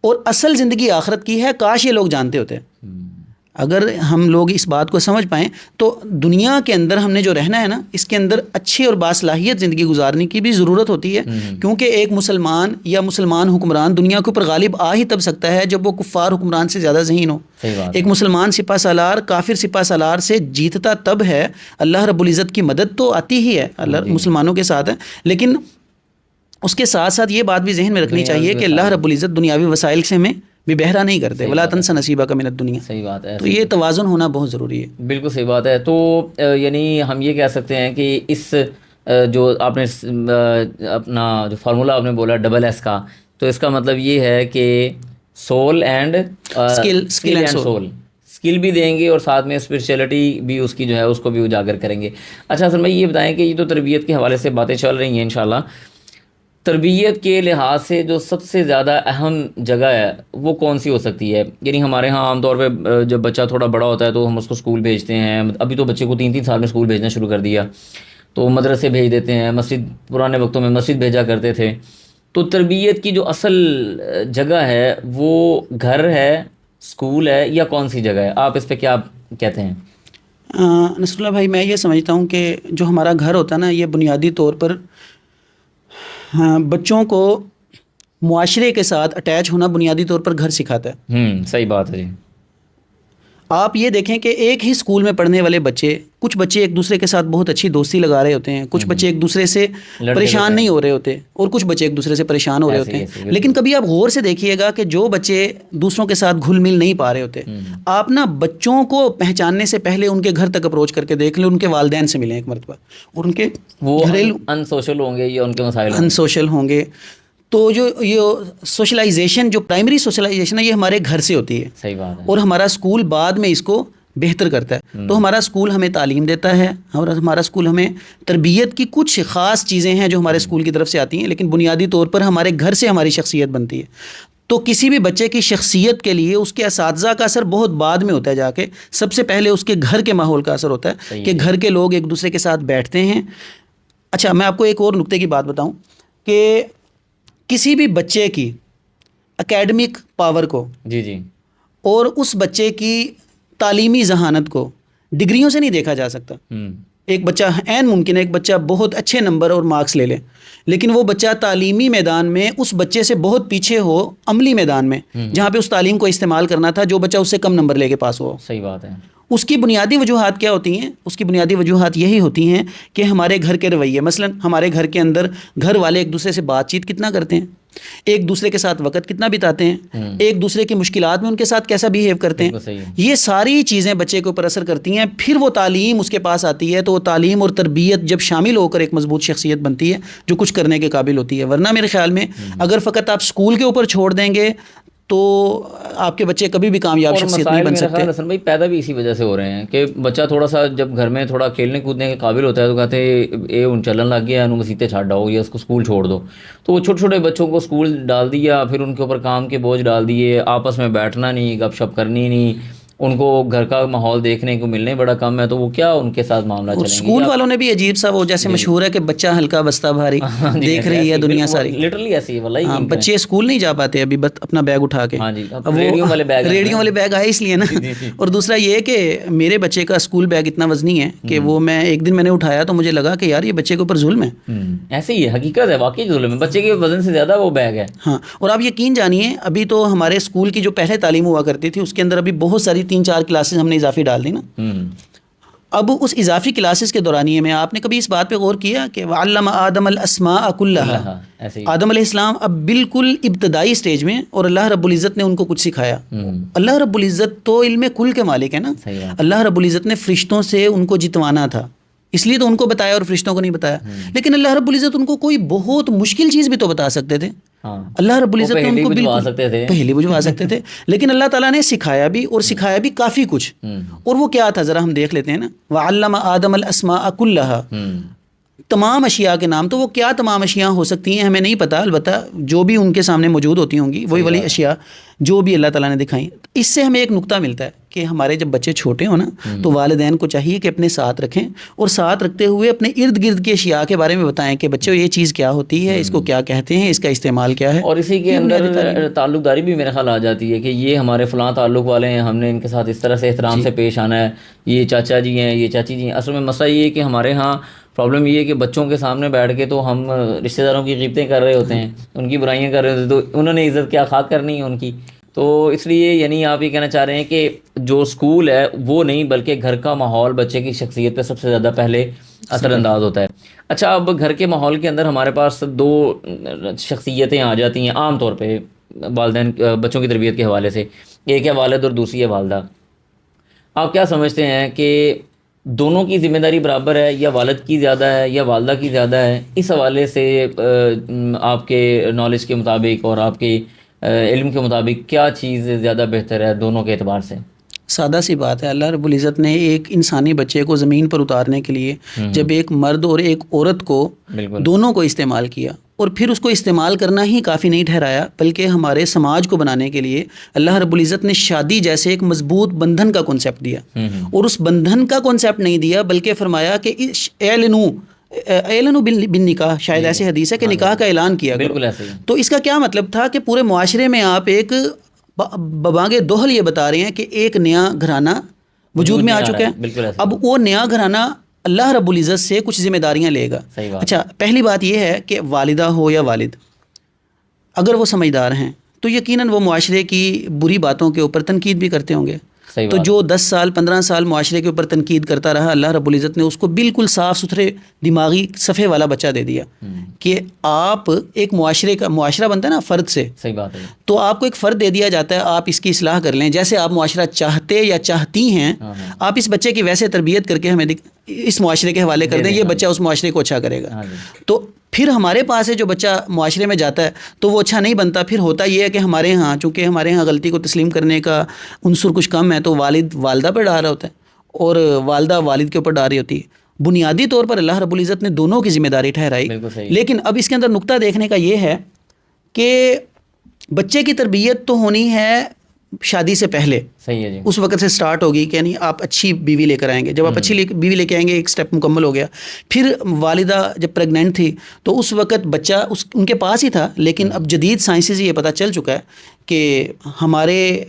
اور اصل زندگی آخرت کی ہے، کاش یہ لوگ جانتے ہوتے. اگر ہم لوگ اس بات کو سمجھ پائیں تو دنیا کے اندر ہم نے جو رہنا ہے نا، اس کے اندر اچھی اور باصلاحیت زندگی گزارنے کی بھی ضرورت ہوتی ہے. کیونکہ ایک مسلمان یا مسلمان حکمران دنیا کے اوپر غالب آ ہی تب سکتا ہے جب وہ کفار حکمران سے زیادہ ذہین ہو. ایک مسلمان سپہ سالار کافر سپہ سالار سے جیتتا تب ہے. اللہ رب العزت کی مدد تو آتی ہی ہے، اللہ مسلمانوں کے ساتھ ہے، لیکن اس کے ساتھ ساتھ یہ بات بھی ذہن میں رکھنی چاہیے کہ اللہ رب العزت دنیاوی وسائل سے ہمیں بھی بہرا نہیں کرتے. ولا تنس نصیبک من الدنیا. صحیح بات ہے. تو یہ توازن ہونا بہت ضروری ہے. بالکل صحیح بات ہے. تو یعنی ہم یہ کہہ سکتے ہیں کہ اس جو آپ نے اپنا جو فارمولا آپ نے بولا ڈبل ایس کا، تو اس کا مطلب یہ ہے کہ civil and skill and civil, skill بھی دیں گے اور ساتھ میں اسپرچولیٹی بھی اس کی جو ہے اس کو بھی اجاگر کریں گے. اچھا سر، میں یہ بتائیں کہ یہ تو تربیت کے حوالے سے باتیں چل رہی ہیں انشاءاللہ. تربیت کے لحاظ سے جو سب سے زیادہ اہم جگہ ہے وہ کون سی ہو سکتی ہے؟ یعنی ہمارے ہاں عام طور پہ جب بچہ تھوڑا بڑا ہوتا ہے تو ہم اس کو اسکول بھیجتے ہیں. ابھی تو بچے کو 3 سال میں اسکول بھیجنا شروع کر دیا، تو مدرسے بھیج دیتے ہیں، مسجد پرانے وقتوں میں مسجد بھیجا کرتے تھے. تو تربیت کی جو اصل جگہ ہے وہ گھر ہے، اسکول ہے، یا کون سی جگہ ہے؟ آپ اس پہ کیا کہتے ہیں؟ نصر اللہ بھائی، میں یہ سمجھتا ہوں کہ جو ہمارا گھر ہوتا ہے نا، یہ بنیادی طور پر بچوں کو معاشرے کے ساتھ اٹیچ ہونا بنیادی طور پر گھر سکھاتا ہے. صحیح بات ہے جی. آپ یہ دیکھیں کہ ایک ہی اسکول میں پڑھنے والے بچے، کچھ بچے ایک دوسرے کے ساتھ بہت اچھی دوستی لگا رہے ہوتے ہیں، کچھ بچے ایک دوسرے سے پریشان نہیں ہو رہے ہوتے، اور کچھ بچے ایک دوسرے سے پریشان ہو رہے ہوتے ہیں. لیکن کبھی آپ غور سے دیکھیے گا کہ جو بچے دوسروں کے ساتھ گھل مل نہیں پا رہے ہوتے، آپ نا بچوں کو پہچاننے سے پہلے ان کے گھر تک اپروچ کر کے دیکھ لیں، ان کے والدین سے ملیں ایک مرتبہ، اور ان کے وہ ان سوشل ہوں گے یا ان کے مسائل ان سوشل ہوں گے. تو جو یہ سوشلائزیشن، جو پرائمری سوشلائزیشن ہے، یہ ہمارے گھر سے ہوتی ہے. صحیح بات ہے. اور ہمارا اسکول بعد میں اس کو بہتر کرتا ہے. تو ہمارا اسکول ہمیں تعلیم دیتا ہے، اور ہمارا اسکول ہمیں تربیت کی کچھ خاص چیزیں ہیں جو ہمارے اسکول کی طرف سے آتی ہیں، لیکن بنیادی طور پر ہمارے گھر سے ہماری شخصیت بنتی ہے. تو کسی بھی بچے کی شخصیت کے لیے اس کے اساتذہ کا اثر بہت بعد میں ہوتا ہے. جا کے سب سے پہلے اس کے گھر کے ماحول کا اثر ہوتا ہے کہ گھر کے لوگ ایک دوسرے کے ساتھ بیٹھتے ہیں. اچھا، میں آپ کو ایک اور نکتے کی بات بتاؤں کہ کسی بھی بچے کی اکیڈمک پاور کو جی اور اس بچے کی تعلیمی ذہانت کو ڈگریوں سے نہیں دیکھا جا سکتا. ایک بچہ عین ممکن ہے ایک بچہ بہت اچھے نمبر اور مارکس لے لے، لیکن وہ بچہ تعلیمی میدان میں اس بچے سے بہت پیچھے ہو عملی میدان میں، جہاں پہ اس تعلیم کو استعمال کرنا تھا، جو بچہ اس سے کم نمبر لے کے پاس ہوا. صحیح بات ہے. اس کی بنیادی وجوہات کیا ہوتی ہیں؟ اس کی بنیادی وجوہات یہی ہوتی ہیں کہ ہمارے گھر کے رویے. مثلا ہمارے گھر کے اندر گھر والے ایک دوسرے سے بات چیت کتنا کرتے ہیں، ایک دوسرے کے ساتھ وقت کتنا بتاتے ہیں، ایک دوسرے کی مشکلات میں ان کے ساتھ کیسا بیہیو کرتے ہیں. یہ ساری چیزیں بچے کے اوپر اثر کرتی ہیں. پھر وہ تعلیم اس کے پاس آتی ہے، تو وہ تعلیم اور تربیت جب شامل ہو کر ایک مضبوط شخصیت بنتی ہے جو کچھ کرنے کے قابل ہوتی ہے. ورنہ میرے خیال میں اگر فقط آپ اسکول کے اوپر چھوڑ دیں گے تو آپ کے بچے کبھی بھی کامیاب شخصیت نہیں بن سکتے. حسن بھائی پیدا بھی اسی وجہ سے ہو رہے ہیں کہ بچہ تھوڑا سا جب گھر میں تھوڑا کھیلنے کودنے کے قابل ہوتا ہے تو کہتے ہیں اے ان چلن لگ گیا، انہوں مسیطے چھاڑ آؤ یا اس کو اسکول چھوڑ دو. تو وہ چھوٹے چھوٹے بچوں کو اسکول ڈال دیا، پھر ان کے اوپر کام کے بوجھ ڈال دیے، آپس میں بیٹھنا نہیں، گپ شپ کرنی نہیں، ان کو گھر کا ماحول دیکھنے کو ملنے بڑا کم ہے، تو وہ کیا ان کے ساتھ معاملہ چلیں گے. اسکول والوں نے بھی عجیب سا وہ جیسے مشہور ہے کہ بچہ ہلکا بستہ بھاری، دیکھ رہی ہے دنیا ساری. لٹرلی ایسی ہے واللہ. بچے اسکول نہیں جا پاتے ابھی اپنا بیگ اٹھا کے. ریڈیو والے بیگ آئے اس لیے نا. اور دوسرا یہ کہ میرے بچے کا اسکول بیگ اتنا وزنی ہے کہ وہ ایک دن میں نے اٹھایا تو مجھے لگا کہ یار یہ بچے کے اوپر ظلم ہے. ایسے ہی ہے، حقیقت ہے، واقعی ظلم ہے، بچے کے وزن سے زیادہ وہ بیگ ہے. ہاں، اور آپ یقین جانیے ابھی تو ہمارے اسکول کی جو پہلے تعلیم ہوا کرتی تھی اس کے اندر ابھی بہت ساری 3-4 کلاسز ہم نے اضافی ڈال دی نا. اب اس اضافی کلاسز کے دورانیے میں آپ نے کبھی اس بات پہ غور کیا کہ وعلم آدم الاسماء کلھا، آدم علیہ السلام اب بالکل ابتدائی سٹیج میں، اور اللہ رب العزت نے ان کو کچھ سکھایا. اللہ رب العزت تو علم کل کے مالک ہے نا. اللہ رب العزت نے فرشتوں سے ان کو جتوانا تھا، اس لیے تو ان کو بتایا اور فرشتوں کو نہیں بتایا. لیکن اللہ رب العزت ان کو کوئی بہت مشکل چیز بھی تو بتا سکتے تھے. اللہ رب العزت نے ان کو بالکل پہلے بجھوا سکتے تھے، لیکن اللہ تعالیٰ نے سکھایا بھی، اور سکھایا بھی کافی کچھ. اور وہ کیا تھا ذرا ہم دیکھ لیتے ہیں نا. وعلم آدم الاسماء کلھا، تمام اشیاء کے نام. تو وہ کیا تمام اشیاء ہو سکتی ہیں ہمیں نہیں پتہ، البتہ جو بھی ان کے سامنے موجود ہوتی ہوں گی وہی والی اشیاء جو بھی اللہ تعالیٰ نے دکھائیں. اس سے ہمیں ایک نقطہ ملتا ہے کہ ہمارے جب بچے چھوٹے ہوں نا تو والدین کو چاہیے کہ اپنے ساتھ رکھیں، اور ساتھ رکھتے ہوئے اپنے ارد گرد کی اشیاء کے بارے میں بتائیں کہ بچوں یہ چیز کیا ہوتی ہے، اس کو کیا کہتے ہیں، اس کا استعمال کیا ہے. اور اسی کے اندر تعلق داری بھی میرے خیال آ جاتی ہے کہ یہ ہمارے فلاں تعلق والے ہیں، ہم نے ان کے ساتھ اس طرح سے احترام سے پیش آنا ہے. یہ چاچا جی ہیں، یہ چاچی جی ہیں. اصل میں مسئلہ یہ ہے کہ ہمارے ہاں پرابلم یہ ہے کہ بچوں کے سامنے بیٹھ کے تو ہم رشتہ داروں کی غیبتیں کر رہے ہوتے ہیں، ان کی برائیاں کر رہے ہوتے ہیں، تو انہوں نے عزت کیا خاک کرنی ہے ان کی. تو اس لیے یعنی آپ یہ کہنا چاہ رہے ہیں کہ جو اسکول ہے وہ نہیں بلکہ گھر کا ماحول بچے کی شخصیت پہ سب سے زیادہ پہلے اثر انداز ہوتا ہے. اچھا، اب گھر کے ماحول کے اندر ہمارے پاس 2 شخصیتیں آ جاتی ہیں عام طور پہ والدین بچوں کی تربیت کے حوالے سے. ایک ہے والد اور دوسری ہے والدہ. آپ کیا سمجھتے ہیں کہ دونوں کی ذمہ داری برابر ہے، یا والد کی زیادہ ہے یا والدہ کی زیادہ ہے؟ اس حوالے سے آپ کے نالج کے مطابق اور آپ کے علم کے مطابق کیا چیز زیادہ بہتر ہے دونوں کے اعتبار سے؟ سادہ سی بات ہے، اللہ رب العزت نے ایک انسانی بچے کو زمین پر اتارنے کے لیے جب ایک مرد اور ایک عورت کو دونوں کو استعمال کیا، اور پھر اس کو استعمال کرنا ہی کافی نہیں ٹھہرایا بلکہ ہمارے سماج کو بنانے کے لیے اللہ رب العزت نے شادی جیسے ایک مضبوط بندھن کا کنسیپٹ دیا. اور اس بندھن کا کنسیپٹ نہیں دیا بلکہ فرمایا کہ اعلنوا بالنکاح، شاید ایسے حدیث ہے کہ نکاح کا اعلان کیا کرو. تو اس کا کیا مطلب تھا کہ پورے معاشرے میں آپ ایک ببانگ دوہل یہ بتا رہے ہیں کہ ایک نیا گھرانہ وجود میں آ چکا ہے. اب وہ نیا گھرانہ اللہ رب العزت سے کچھ ذمہ داریاں لے گا. اچھا، پہلی بات یہ ہے کہ والدہ ہو یا والد اگر وہ سمجھدار ہیں تو یقیناً وہ معاشرے کی بری باتوں کے اوپر تنقید بھی کرتے ہوں گے. تو جو 10 سال 15 سال معاشرے کے اوپر تنقید کرتا رہا، اللہ رب العزت نے اس کو بالکل صاف ستھرے دماغی صفحے والا بچہ دے دیا کہ آپ ایک معاشرہ بنتا ہے نا فرد سے. صحیح بات ہے. تو آپ کو ایک فرد دے دیا جاتا ہے، آپ اس کی اصلاح کر لیں جیسے آپ معاشرہ چاہتے یا چاہتی ہیں. آپ اس بچے کی ویسے تربیت کر کے ہمیں اس معاشرے کے حوالے کر دیں، یہ بچہ اس معاشرے کو اچھا کرے گا. تو پھر ہمارے پاس ہے جو بچہ معاشرے میں جاتا ہے تو وہ اچھا نہیں بنتا. پھر ہوتا یہ ہے کہ ہمارے ہاں چونکہ ہمارے ہاں غلطی کو تسلیم کرنے کا عنصر کچھ کم ہے، تو والد والدہ پر ڈال رہا ہوتا ہے اور والدہ والد کے اوپر ڈال رہی ہوتی ہے. بنیادی طور پر اللہ رب العزت نے دونوں کی ذمہ داری ٹھہرائی. لیکن اب اس کے اندر نقطہ دیکھنے کا یہ ہے کہ بچے کی تربیت تو ہونی ہے شادی سے پہلے. صحیح ہے جی. اس وقت سے سٹارٹ ہوگی کہ یعنی آپ اچھی بیوی لے کر آئیں گے. جب آپ اچھی بیوی لے کے آئیں گے ایک سٹیپ مکمل ہو گیا. پھر والدہ جب پریگننٹ تھی تو اس وقت بچہ ان کے پاس ہی تھا، لیکن اب جدید سائنس سے یہ پتہ چل چکا ہے کہ ہمارے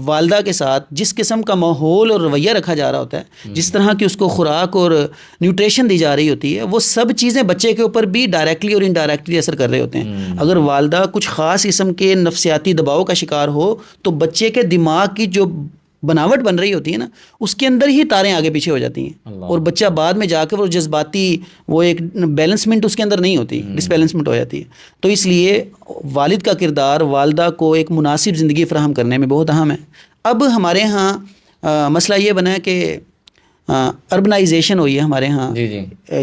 والدہ کے ساتھ جس قسم کا ماحول اور رویہ رکھا جا رہا ہوتا ہے، جس طرح کی اس کو خوراک اور نیوٹریشن دی جا رہی ہوتی ہے، وہ سب چیزیں بچے کے اوپر بھی ڈائریکٹلی اور انڈائریکٹلی اثر کر رہے ہوتے ہیں. اگر والدہ کچھ خاص قسم کے نفسیاتی دباؤ کا شکار ہو تو بچے کے دماغ کی جو بناوٹ بن رہی ہوتی ہے نا اس کے اندر ہی تاریں آگے پیچھے ہو جاتی ہیں، اور بچہ بعد میں جا کے وہ جذباتی وہ ایک بیلنسمنٹ اس کے اندر نہیں ہوتی، ڈس بیلنسمنٹ ہو جاتی ہے. تو اس لیے والد کا کردار والدہ کو ایک مناسب زندگی فراہم کرنے میں بہت اہم ہے. اب ہمارے ہاں مسئلہ یہ بنا ہے کہ اربنائزیشن ہوئی ہے ہمارے ہاں.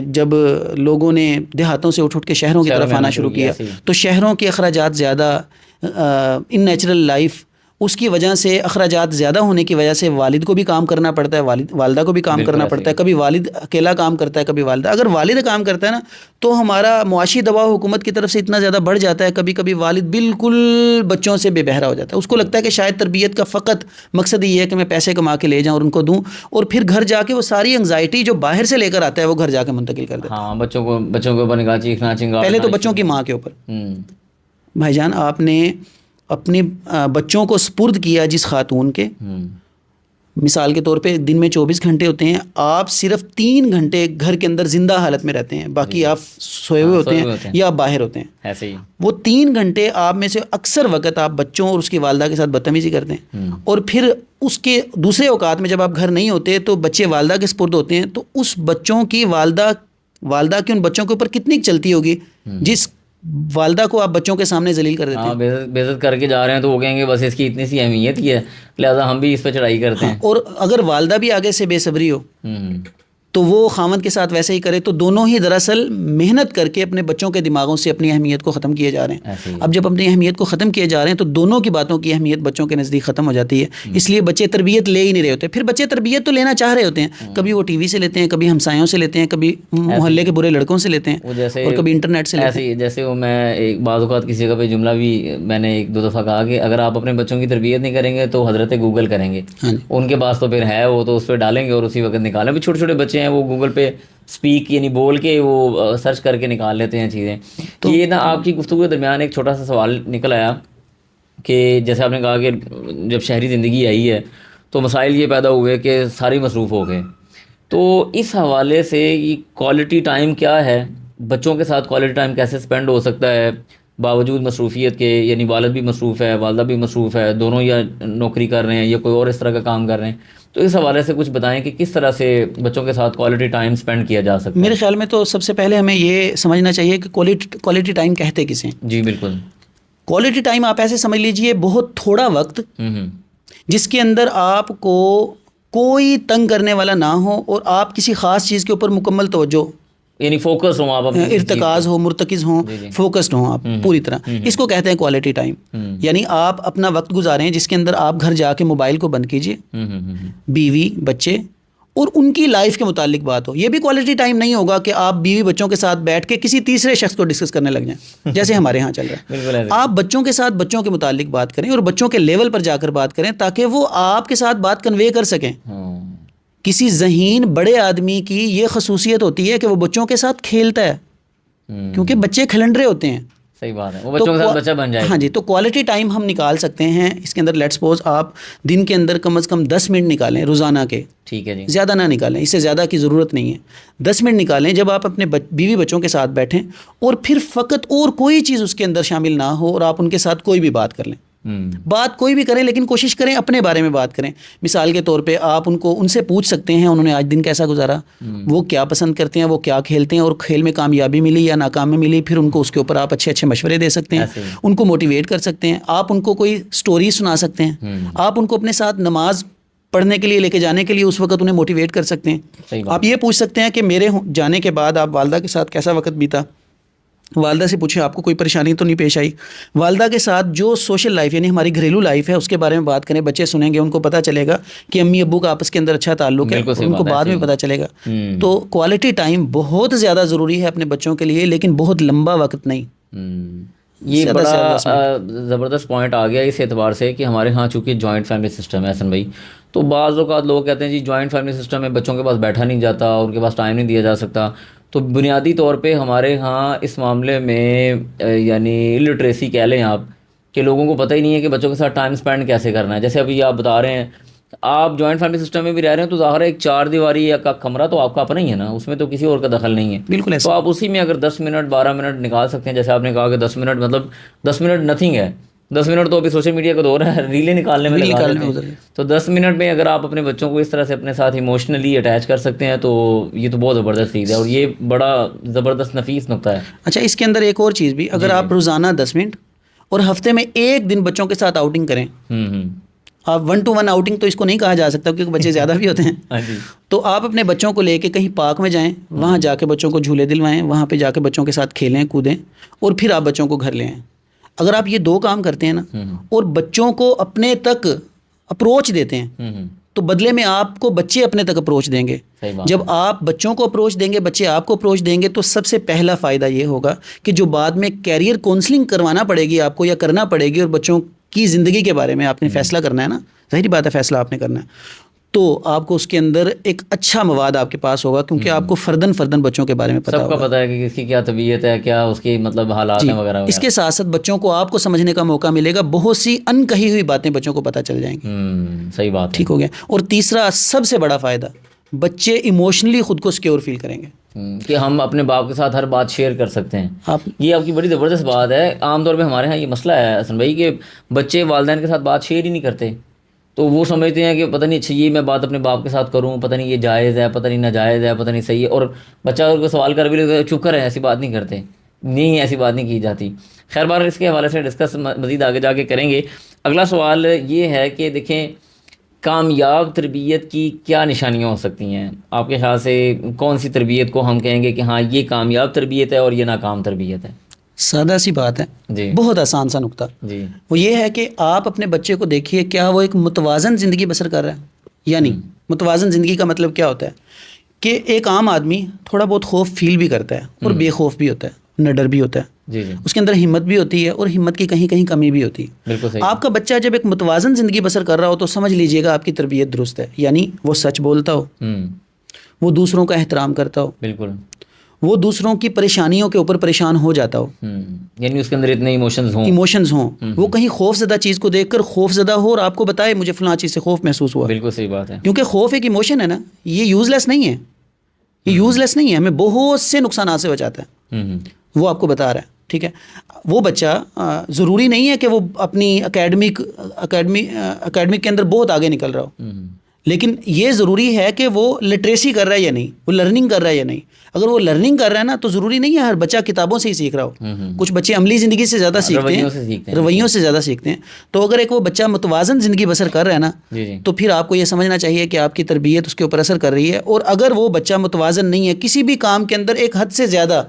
جب لوگوں نے دیہاتوں سے اٹھ کے شہروں کی طرف آنا شروع کیا تو شہروں کے اخراجات زیادہ، ان نیچرل لائف اس کی وجہ سے اخراجات زیادہ ہونے کی وجہ سے والد کو بھی کام کرنا پڑتا ہے، والدہ کو بھی کام کرنا پڑتا ہے. کبھی والد اکیلا کام کرتا ہے، کبھی والدہ. اگر والد کام کرتا ہے نا تو ہمارا معاشی دباؤ حکومت کی طرف سے اتنا زیادہ بڑھ جاتا ہے، کبھی کبھی والد بالکل بچوں سے بے بہرا ہو جاتا ہے. اس کو لگتا ہے کہ شاید تربیت کا فقط مقصد یہ ہے کہ میں پیسے کما کے لے جاؤں اور ان کو دوں، اور پھر گھر جا کے وہ ساری انگزائٹی جو باہر سے لے کر آتا ہے وہ گھر جا کے منتقل کر دیتا ہے. ہاں، بچوں کے اوپر نگاہ چیخنا چنگاڑنا. پہلے تو بچوں کی ماں کے اوپر. بھائی جان، آپ نے اپنے بچوں کو سپرد کیا جس خاتون کے، مثال کے طور پہ دن میں 24 گھنٹے ہوتے ہیں, آپ صرف 3 گھنٹے گھر کے اندر زندہ حالت میں رہتے ہیں, باقی آپ سوئے ہوئے ہوتے ہیں یا آپ باہر ہوتے ہیں. ایسے ہی وہ 3 گھنٹے آپ میں سے اکثر وقت آپ بچوں اور اس کی والدہ کے ساتھ بدتمیزی کرتے ہیں, اور پھر اس کے دوسرے اوقات میں جب آپ گھر نہیں ہوتے تو بچے والدہ کے سپرد ہوتے ہیں, تو اس بچوں کی والدہ کی ان بچوں کے اوپر کتنی چلتی ہوگی جس والدہ کو آپ بچوں کے سامنے ذلیل کر دیتے ہیں. بے عزت کر کے جا رہے ہیں تو وہ کہیں گے بس اس کی اتنی سی اہمیت ہی ہے, لہٰذا ہم بھی اس پہ چڑھائی کرتے ہیں. اور اگر والدہ بھی آگے سے بے صبری ہو تو وہ خاوند کے ساتھ ویسے ہی کرے, تو دونوں ہی دراصل محنت کر کے اپنے بچوں کے دماغوں سے اپنی اہمیت کو ختم کیے جا رہے ہیں. اب جب اپنی اہمیت کو ختم کیے جا رہے ہیں تو دونوں کی باتوں کی اہمیت بچوں کے نزدیک ختم ہو جاتی ہے, اس لیے بچے تربیت لے ہی نہیں رہے ہوتے. پھر بچے تربیت تو لینا چاہ رہے ہوتے ہیں, کبھی وہ ٹی وی سے لیتے ہیں, کبھی ہمسایوں سے لیتے ہیں, کبھی محلے کے برے لڑکوں سے لیتے ہیں, اور کبھی انٹرنیٹ سے لیتے ہیں. جیسے وہ میں ایک بعض اوقات کسی کا جملہ بھی میں نے 1-2 دفعہ کہا کہ اگر آپ اپنے بچوں کی تربیت نہیں کریں گے تو حضرت گوگل کریں گے. ان کے پاس تو پھر ہے, وہ تو اس پہ ڈالیں گے اور اسی وقت نکالیں. بھی چھوٹے چھوٹے بچے ہیں وہ گوگل پہ اسپیک یعنی بول کے وہ سرچ کر کے نکال لیتے ہیں چیزیں. یہ نا آپ کی گفتگو کے درمیان ایک چھوٹا سا سوال نکل آیا کہ جیسے آپ نے کہا کہ جب شہری زندگی آئی ہے تو مسائل یہ پیدا ہوئے کہ ساری مصروف ہو گئے. تو اس حوالے سے یہ کوالٹی ٹائم کیا ہے, بچوں کے ساتھ کوالٹی ٹائم کیسے سپینڈ ہو سکتا ہے باوجود مصروفیت کے, یعنی والد بھی مصروف ہے, والدہ بھی مصروف ہے, دونوں یا نوکری کر رہے ہیں یا کوئی اور اس طرح کا کام کر رہے ہیں. تو اس حوالے سے کچھ بتائیں کہ کس طرح سے بچوں کے ساتھ کوالٹی ٹائم سپینڈ کیا جا سکتا ہے. میرے خیال میں تو سب سے پہلے ہمیں یہ سمجھنا چاہیے کہ کوالٹی ٹائم کہتے کسے ہیں. جی بالکل. کوالٹی ٹائم آپ ایسے سمجھ لیجئے بہت تھوڑا وقت جس کے اندر آپ کو کوئی تنگ کرنے والا نہ ہو اور آپ کسی خاص چیز کے اوپر مکمل توجہ, یعنی فوکس ہوں آپ, ارتکاز ہو, مرتکز ہوں, فوکسڈ ہوں آپ پوری طرح, اس کو کہتے ہیں کوالٹی ٹائم. یعنی آپ اپنا وقت گزاریں جس کے اندر آپ گھر جا کے موبائل کو بند کیجئے, بیوی بچے اور ان کی لائف کے متعلق بات ہو. یہ بھی کوالٹی ٹائم نہیں ہوگا کہ آپ بیوی بچوں کے ساتھ بیٹھ کے کسی تیسرے شخص کو ڈسکس کرنے لگ جائیں جیسے ہمارے ہاں چل رہا ہے. آپ بچوں کے ساتھ بچوں کے متعلق بات کریں اور بچوں کے لیول پر جا کر بات کریں تاکہ وہ آپ کے ساتھ بات کنوے کر سکیں. کسی ذہین بڑے آدمی کی یہ خصوصیت ہوتی ہے کہ وہ بچوں کے ساتھ کھیلتا ہے, کیونکہ بچے کھلنڈرے ہوتے ہیں. صحیح بات ہے, وہ بچوں کے ساتھ بچہ بن جائے. ہاں جی, تو کوالٹی ٹائم ہم نکال سکتے ہیں اس کے اندر. لیٹس سپوز آپ دن کے اندر کم از کم 10 منٹ نکالیں روزانہ کے. ٹھیک ہے جی. زیادہ نہ نکالیں, اس سے زیادہ کی ضرورت نہیں ہے. 10 منٹ نکالیں جب آپ اپنے بیوی بچوں کے ساتھ بیٹھیں اور پھر فقط اور کوئی چیز اس کے اندر شامل نہ ہو اور آپ ان کے ساتھ کوئی بھی بات کر لیں. بات کوئی بھی کریں لیکن کوشش کریں اپنے بارے میں بات کریں. مثال کے طور پہ آپ ان سے پوچھ سکتے ہیں انہوں نے آج دن کیسا گزارا, وہ کیا پسند کرتے ہیں, وہ کیا کھیلتے ہیں, اور کھیل میں کامیابی ملی یا ناکامی ملی. پھر ان کو اس کے اوپر آپ اچھے مشورے دے سکتے ہیں, ان کو موٹیویٹ کر سکتے ہیں. آپ ان کو کوئی سٹوری سنا سکتے ہیں, آپ ان کو اپنے ساتھ نماز پڑھنے کے لیے لے کے جانے کے لیے اس وقت انہیں موٹیویٹ کر سکتے ہیں. آپ یہ پوچھ سکتے ہیں کہ میرے جانے کے بعد آپ والدہ کے ساتھ کیسا وقت بیتا. والدہ سے پوچھیں آپ کو کوئی پریشانی تو نہیں پیش آئی. والدہ کے ساتھ جو سوشل لائف یعنی ہماری گھریلو لائف ہے اس کے بارے میں بات کریں. بچے سنیں گے, ان کو پتہ چلے گا کہ امی ابو کا آپس کے اندر اچھا تعلق ہے, ان کو بعد میں پتہ چلے گا. تو کوالٹی ٹائم بہت زیادہ ضروری ہے اپنے بچوں کے لیے, لیکن بہت لمبا وقت نہیں. یہ بڑا زبردست پوائنٹ آ گیا اس اعتبار سے کہ ہمارے ہاں چونکہ جوائنٹ فیملی سسٹم ہے حسن بھائی, تو بعض اوقات لوگ کہتے ہیں جی جوائنٹ فیملی سسٹم میں بچوں کے پاس بیٹھا نہیں جاتا, ان کے پاس ٹائم نہیں دیا جا سکتا. تو بنیادی طور پہ ہمارے ہاں اس معاملے میں یعنی لٹریسی کہہ لیں آپ کہ لوگوں کو پتہ ہی نہیں ہے کہ بچوں کے ساتھ ٹائم سپینڈ کیسے کرنا ہے. جیسے ابھی آپ بتا رہے ہیں آپ جوائنٹ فیملی سسٹم میں بھی رہ رہے ہیں تو ظاہر ہے ایک 4 دیواری کا کمرہ تو آپ کا اپنا ہی ہے نا, اس میں تو کسی اور کا دخل نہیں ہے. بالکل. تو آپ اسی میں اگر 10 منٹ 12 منٹ نکال سکتے ہیں, جیسے آپ نے کہا کہ 10 منٹ مطلب 10 منٹ نتھنگ ہے. 10 منٹ تو ابھی سوشل میڈیا کا دور ہے, ریلیں نکالنے میں لگا دیتے ہیں. تو 10 منٹ میں اگر آپ اپنے بچوں کو اس طرح سے اپنے ساتھ ایموشنلی اٹیچ کر سکتے ہیں تو یہ تو بہت زبردست چیز ہے, اور یہ بڑا زبردست نفیس نقطہ ہے. اچھا, اس کے اندر ایک اور چیز بھی, اگر آپ روزانہ 10 منٹ اور ہفتے میں 1 دن بچوں کے ساتھ آؤٹنگ کریں. آپ 1 to 1 آؤٹنگ تو اس کو نہیں کہا جا سکتا کیونکہ بچے زیادہ بھی ہوتے ہیں. تو آپ اپنے بچوں کو لے کے کہیں پارک میں جائیں, وہاں جا کے بچوں کو جھولے دلوائیں, وہاں پہ جا کے بچوں کے ساتھ کھیلیں کودیں, اور پھر آپ بچوں کو گھر لے آئیں. اگر آپ یہ 2 کام کرتے ہیں نا اور بچوں کو اپنے تک اپروچ دیتے ہیں تو بدلے میں آپ کو بچے اپنے تک اپروچ دیں گے. جب آپ بچوں کو اپروچ دیں گے, بچے آپ کو اپروچ دیں گے, تو سب سے پہلا فائدہ یہ ہوگا کہ جو بعد میں کیریئر کونسلنگ کروانا پڑے گی آپ کو یا کرنا پڑے گی, اور بچوں کی زندگی کے بارے میں آپ نے فیصلہ کرنا ہے نا, ظاہری بات ہے فیصلہ آپ نے کرنا ہے, تو آپ کو اس کے اندر ایک اچھا مواد آپ کے پاس ہوگا، کیونکہ آپ کو فردن بچوں کے بارے میں پتہ ہوگا، سب کا پتہ ہے کہ کس کی کیا طبیعت ہے، کیا اس کی مطلب حالات ہیں وغیرہ اس کے ساتھ ساتھ بچوں کو آپ کو سمجھنے کا موقع ملے گا، بہت سی ان کہی ہوئی باتیں بچوں کو پتہ چل جائیں گی. صحیح بات ہے. ٹھیک ہو گیا. اور تیسرا سب سے بڑا فائدہ، بچے ایموشنلی خود کو سیکیور فیل کریں گے کہ ہم اپنے باپ کے ساتھ ہر بات شیئر کر سکتے ہیں. یہ آپ کی بڑی زبردست بات ہے. عام طور پہ ہمارے ہاں یہ مسئلہ ہے حسن بھائی کہ بچے والدین کے ساتھ بات شیئر ہی نہیں کرتے. تو وہ سمجھتے ہیں کہ پتہ نہیں اچھا یہ میں بات اپنے باپ کے ساتھ کروں، پتہ نہیں یہ جائز ہے، پتہ نہیں ناجائز ہے، پتہ نہیں صحیح ہے. اور بچہ اگر کوئی سوال کر بھی لے چپ کر ہے، ایسی بات نہیں کرتے. نہیں، ایسی بات نہیں کی جاتی. خیر بار اس کے حوالے سے ڈسکس مزید آگے جا کے کریں گے. اگلا سوال یہ ہے کہ دیکھیں کامیاب تربیت کی کیا نشانیاں ہو سکتی ہیں آپ کے خیال سے؟ کون سی تربیت کو ہم کہیں گے کہ ہاں یہ کامیاب تربیت ہے اور یہ ناکام تربیت ہے؟ سادہ سی بات ہے جی، بہت آسان سا نقطہ. جی، وہ یہ ہے کہ آپ اپنے بچے کو دیکھیے کیا وہ ایک متوازن زندگی بسر کر رہا ہے یا نہیں. متوازن زندگی کا مطلب کیا ہوتا ہے کہ ایک عام آدمی تھوڑا بہت خوف فیل بھی کرتا ہے اور بے خوف بھی ہوتا ہے، نڈر بھی ہوتا ہے. جی، جی، اس کے اندر ہمت بھی ہوتی ہے اور ہمت کی کہیں کہیں کمی بھی ہوتی ہے. بالکل صحیح. آپ کا بچہ جب ایک متوازن زندگی بسر کر رہا ہو تو سمجھ لیجئے گا آپ کی تربیت درست ہے. یعنی وہ سچ بولتا ہو، وہ دوسروں کا احترام کرتا ہو، بالکل، وہ دوسروں کی پریشانیوں کے اوپر پریشان ہو جاتا ہو، یعنی اس کے اندر اتنے ایموشنز ہوں. وہ کہیں خوف زدہ چیز کو دیکھ کر خوف زدہ ہو اور آپ کو بتائے مجھے فلاں چیز سے خوف محسوس ہوا. بالکل صحیح بات ہے. کیونکہ خوف ایک ایموشن ہے نا، یہ یوز لیس نہیں ہے، یہ یوز لیس نہیں ہے، ہمیں بہت سے نقصانات سے بچاتا ہے. وہ آپ کو بتا رہا ہے. ٹھیک ہے. وہ بچہ ضروری نہیں ہے کہ وہ اپنی اکیڈمک کے اندر بہت آگے نکل رہا ہو، لیکن یہ ضروری ہے کہ وہ لٹریسی کر رہا ہے یا نہیں، وہ لرننگ کر رہا ہے یا نہیں. اگر وہ لرننگ کر رہا ہے نا تو ضروری نہیں ہے ہر بچہ کتابوں سے ہی سیکھ رہا ہو. کچھ بچے عملی زندگی سے زیادہ سیکھتے ہیں، رویوں سے زیادہ سیکھتے ہیں. تو اگر ایک وہ بچہ متوازن زندگی بسر کر رہا ہے نا تو پھر آپ کو یہ سمجھنا چاہیے کہ آپ کی تربیت اس کے اوپر اثر کر رہی ہے. اور اگر وہ بچہ متوازن نہیں ہے کسی بھی کام کے اندر ایک حد سے زیادہ،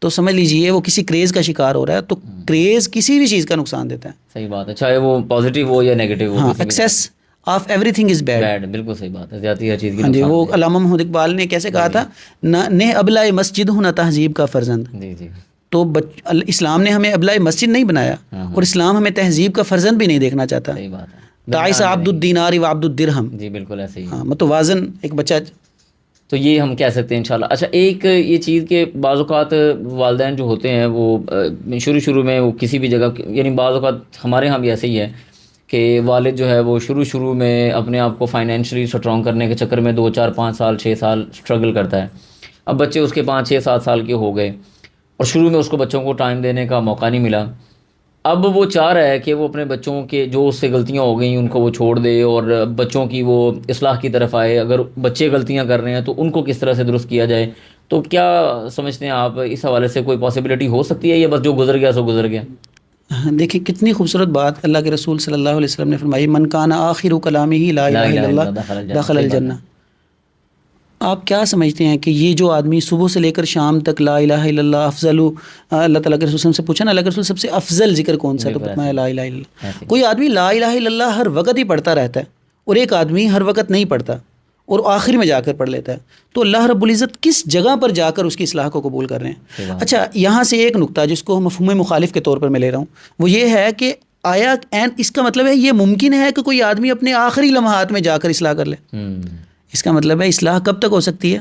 تو سمجھ لیجئے وہ کسی کریز کا شکار ہو رہا ہے. تو کریز کسی بھی چیز کا نقصان دیتا ہے. صحیح بات ہے، چاہے وہ پازیٹیو ہو یا negative who. Access of every thing is bad. بالکل صحیح بات ہے، زیادتی ہر چیز کی. ہاں جی، وہ علامہ محمد اقبال نے کیسے کہا تھا، نہ ابلۂ مسجد ہوں نہ تہذیب کا فرزند. جی، جی. تو اسلام نے ہمیں ابلۂ مسجد نہیں بنایا اور اسلام ہمیں تہذیب کا فرزند بھی نہیں دیکھنا چاہتا. صحیح بات ہے. تعیس عبد الدینار و عبد الدرہم. جی بالکل ایسے ہی. ہاں، متوازن ایک بچہ. تو یہ ہم کہہ سکتے ہیں انشاءاللہ. اچھا، ایک یہ چیز کہ بعض اوقات والدین جو ہوتے ہیں وہ شروع میں وہ کسی بھی جگہ، یعنی بعض اوقات ہمارے ہاں بھی ایسے ہی ہے کہ والد جو ہے وہ شروع میں اپنے آپ کو فائنینشلی اسٹرانگ کرنے کے چکر میں 2 4 5 سال 6 سال اسٹرگل کرتا ہے. اب بچے اس کے 5 6 7 سال کے ہو گئے اور شروع میں اس کو بچوں کو ٹائم دینے کا موقع نہیں ملا. اب وہ چاہ رہا ہے کہ وہ اپنے بچوں کے جو اس سے غلطیاں ہو گئیں ان کو وہ چھوڑ دے اور بچوں کی وہ اصلاح کی طرف آئے. اگر بچے غلطیاں کر رہے ہیں تو ان کو کس طرح سے درست کیا جائے. تو کیا سمجھتے ہیں آپ اس حوالے سے کوئی پاسبلٹی ہو سکتی ہے یا بس جو گزر گیا سو گزر گیا؟ دیکھیں کتنی خوبصورت بات اللہ کے رسول صلی اللہ علیہ وسلم نے فرمائی، من کان آخر کلامہ لا الہ الا اللہ دخل الجنہ. آپ کیا سمجھتے ہیں کہ یہ جو آدمی صبح سے لے کر شام تک لا الہ الا اللہ افضل، اللہ تعالیٰ کے رسول سے پوچھا نا اللہ کے رسول سب سے افضل ذکر کون سا ہے، تو فرمایا لا الہ الا اللہ. کوئی آدمی لا الہ الا اللہ ہر وقت ہی پڑھتا رہتا ہے اور ایک آدمی ہر وقت نہیں پڑھتا اور آخر میں جا کر پڑھ لیتا ہے، تو اللہ رب العزت کس جگہ پر جا کر اس کی اصلاح کو قبول کر رہے ہیں. اچھا، یہاں سے ایک نقطہ جس کو مفہوم مخالف کے طور پر میں لے رہا ہوں وہ یہ ہے کہ آیا اس کا مطلب ہے یہ ممکن ہے کہ کوئی آدمی اپنے آخری لمحات میں جا کر اصلاح کر لے؟ اس کا مطلب ہے اصلاح کب تک ہو سکتی ہے؟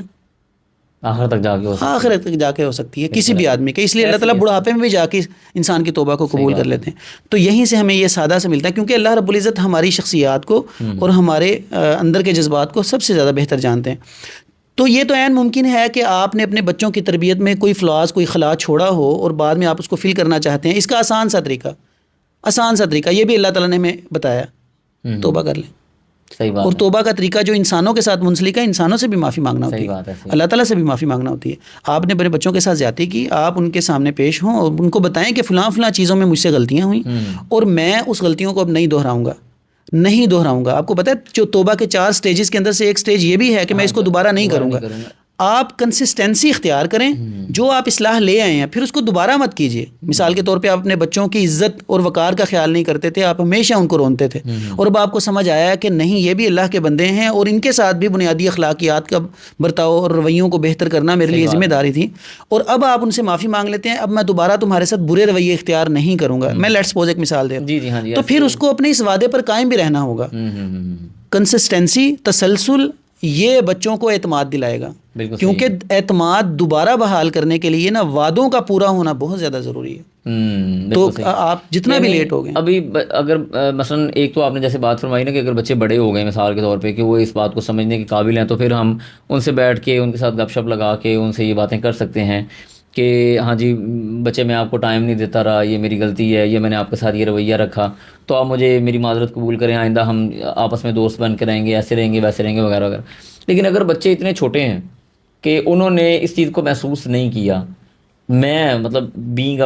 آخر تک جا کے ہو سکتی ہے کسی بھی آدمی کے. اس لیے اللہ تعالیٰ بڑھاپے میں بھی جا کے انسان کی توبہ کو قبول کر لیتے ہیں. تو یہیں سے ہمیں یہ سادہ سے ملتا ہے کیونکہ اللہ رب العزت ہماری شخصیات کو اور ہمارے اندر کے جذبات کو سب سے زیادہ بہتر جانتے ہیں. تو یہ تو عین ممکن ہے کہ آپ نے اپنے بچوں کی تربیت میں کوئی فلاز کوئی خلا چھوڑا ہو اور بعد میں آپ اس کو فل کرنا چاہتے ہیں. اس کا آسان سا طریقہ یہ بھی اللہ تعالیٰ نے ہمیں بتایا، توبہ کر لیں. صحیح بات. اور توبہ کا طریقہ جو انسانوں کے ساتھ منسلک ہے، انسانوں سے بھی معافی مانگنا ہوتی ہے، اللہ تعالیٰ سے بھی معافی مانگنا ہوتی ہے. آپ نے اپنے بچوں کے ساتھ زیادتی کی، آپ ان کے سامنے پیش ہوں اور ان کو بتائیں کہ فلاں چیزوں میں مجھ سے غلطیاں ہوئیں اور میں اس غلطیوں کو اب نہیں دہراؤں گا. آپ کو پتہ ہے جو توبہ کے 4 سٹیجز کے اندر سے ایک سٹیج یہ بھی ہے کہ میں اس کو دوبارہ نہیں کروں گا. آپ کنسسٹنسی اختیار کریں، جو آپ اصلاح لے آئے ہیں پھر اس کو دوبارہ مت کیجیے. مثال کے طور پہ آپ اپنے بچوں کی عزت اور وقار کا خیال نہیں کرتے تھے، آپ ہمیشہ ان کو رونتے تھے، اور اب آپ کو سمجھ آیا کہ نہیں یہ بھی اللہ کے بندے ہیں اور ان کے ساتھ بھی بنیادی اخلاقیات کا برتاؤ اور رویوں کو بہتر کرنا میرے لیے ذمہ داری تھی، اور اب آپ ان سے معافی مانگ لیتے ہیں. اب میں دوبارہ تمہارے ساتھ برے رویے اختیار نہیں کروں گا. میں لیٹس سپوز ایک مثال دے رہا ہوں، تو پھر اس کو اپنے اس وعدے پر قائم بھی رہنا ہوگا. کنسسٹنسی، تسلسل، یہ بچوں کو اعتماد دلائے گا. کیونکہ اعتماد دوبارہ بحال کرنے کے لیے نا وعدوں کا پورا ہونا بہت زیادہ ضروری ہے. تو آپ جتنا بھی لیٹ ہو گئے ابھی اگر مثلا ایک تو آپ نے جیسے بات فرمائی نا کہ اگر بچے بڑے ہو گئے مثال کے طور پہ کہ وہ اس بات کو سمجھنے کے قابل ہیں تو پھر ہم ان سے بیٹھ کے ان کے ساتھ گپ شپ لگا کے ان سے یہ باتیں کر سکتے ہیں کہ ہاں جی بچے میں آپ کو ٹائم نہیں دیتا رہا، یہ میری غلطی ہے، یہ میں نے آپ کے ساتھ یہ رویہ رکھا، تو آپ مجھے میری معذرت قبول کریں، آئندہ ہم آپس میں دوست بن کے رہیں گے، ایسے رہیں گے ویسے رہیں گے وغیرہ وغیرہ. لیکن اگر بچے اتنے چھوٹے ہیں کہ انہوں نے اس چیز کو محسوس نہیں کیا، میں مطلب بینگ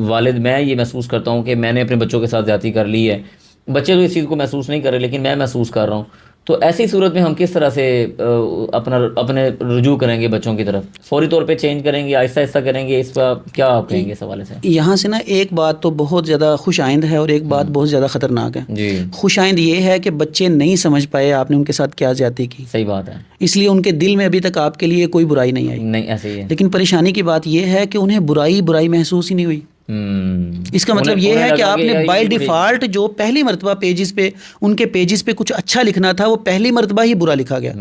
والد میں یہ محسوس کرتا ہوں کہ میں نے اپنے بچوں کے ساتھ زیادتی کر لی ہے، بچے تو اس چیز کو محسوس نہیں کر رہے لیکن میں محسوس کر رہا ہوں، تو ایسی صورت میں ہم کس طرح سے اپنے رجوع کریں گے بچوں کی طرف؟ فوری طور پہ چینج کریں گے، آہستہ آہستہ کریں گے؟ اس کا کیا آپ کہیں گے اس حوالے سے؟ یہاں سے نا ایک بات تو بہت زیادہ خوش آئند ہے اور ایک بات بہت زیادہ خطرناک ہے. جی. خوش آئند یہ ہے کہ بچے نہیں سمجھ پائے آپ نے ان کے ساتھ کیا زیادتی کی. صحیح بات ہے. اس لیے ان کے دل میں ابھی تک آپ کے لیے کوئی برائی نہیں آئی. نہیں، ایسے ہی ہے. لیکن پریشانی کی بات یہ ہے کہ انہیں برائی محسوس ہی نہیں ہوئی. اس کا مطلب یہ ہے کہ آپ نے بائی ڈیفالٹ جو پہلی مرتبہ پیجز پہ ان کے پیجز پہ کچھ اچھا لکھنا تھا وہ پہلی مرتبہ ہی برا لکھا گیا.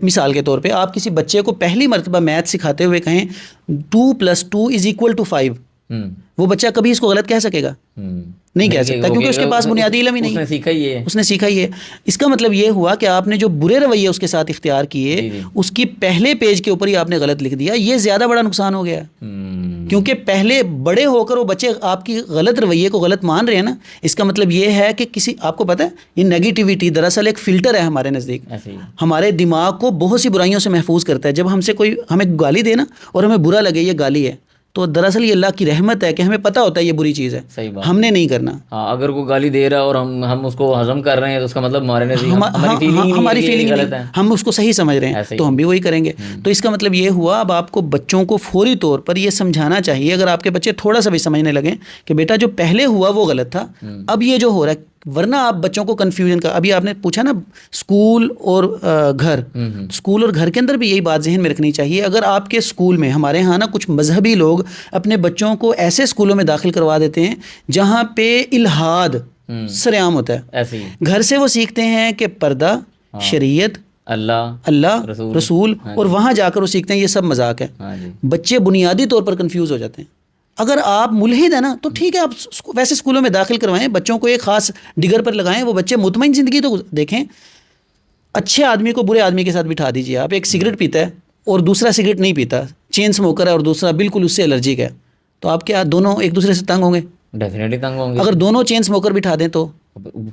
مثال کے طور پہ آپ کسی بچے کو پہلی مرتبہ میتھ سکھاتے ہوئے کہیں 2+2 = 5، وہ بچہ کبھی اس کو غلط کہہ سکے گا؟ نہیں کہہ سکتا، کیونکہ اس کے پاس بنیادی علم ہی نہیں. اس نے سیکھا ہی ہے. اس کا مطلب یہ ہوا کہ آپ نے جو برے رویے اس کے ساتھ اختیار کیے اس کی پہلے پیج کے اوپر ہی آپ نے غلط لکھ دیا. یہ زیادہ بڑا نقصان ہو گیا، کیونکہ پہلے بڑے ہو کر وہ بچے آپ کی غلط رویے کو غلط مان رہے ہیں نا. اس کا مطلب یہ ہے کہ آپ کو پتہ ہے یہ نیگیٹیوٹی دراصل ایک فلٹر ہے ہمارے نزدیک، ہمارے دماغ کو بہت سی برائیوں سے محفوظ کرتا ہے. جب ہم سے کوئی ہمیں گالی دے نا اور ہمیں برا لگے یہ گالی ہے، تو دراصل یہ اللہ کی رحمت ہے کہ ہمیں پتہ ہوتا ہے یہ بری چیز ہے، ہم نے نہیں کرنا. ہاں، اگر کوئی گالی دے رہا ہے اور ہم اس کو ہضم کر رہے ہیں تو اس کا مطلب ہماری فیلنگ نہیں، ہم اس کو صحیح سمجھ رہے ہیں تو ہم بھی وہی کریں گے. تو اس کا مطلب یہ ہوا اب آپ کو بچوں کو فوری طور پر یہ سمجھانا چاہیے، اگر آپ کے بچے تھوڑا سا بھی سمجھنے لگیں کہ بیٹا جو پہلے ہوا وہ غلط تھا، اب یہ جو ہو رہا ہے. ورنہ آپ بچوں کو کنفیوژن کا، ابھی آپ نے پوچھا نا اسکول اور گھر، اسکول اور گھر کے اندر بھی یہی بات ذہن میں رکھنی چاہیے. اگر آپ کے اسکول میں، ہمارے ہاں نا کچھ مذہبی لوگ اپنے بچوں کو ایسے اسکولوں میں داخل کروا دیتے ہیں جہاں پہ الحاد سرعام ہوتا ہے. گھر سے وہ سیکھتے ہیں کہ پردہ، شریعت، اللہ، رسول، اور وہاں جا کر وہ سیکھتے ہیں یہ سب مذاق ہے. بچے بنیادی طور پر کنفیوز ہو جاتے ہیں. اگر آپ ملحد ہیں نا تو ٹھیک ہے، آپ ویسے اسکولوں میں داخل کروائیں، بچوں کو ایک خاص ڈگر پر لگائیں، وہ بچے مطمئن زندگی تو دیکھیں. اچھے آدمی کو برے آدمی کے ساتھ بٹھا دیجیے آپ. ایک سگریٹ پیتا ہے اور دوسرا سگریٹ نہیں پیتا، چین اسموکر ہے اور دوسرا بالکل اس سے الرجک ہے، تو آپ کیا دونوں ایک دوسرے سے تنگ ہوں گے؟ ڈیفینیٹلی تنگ ہوں گے. اگر دونوں چین اسموکر بٹھا دیں تو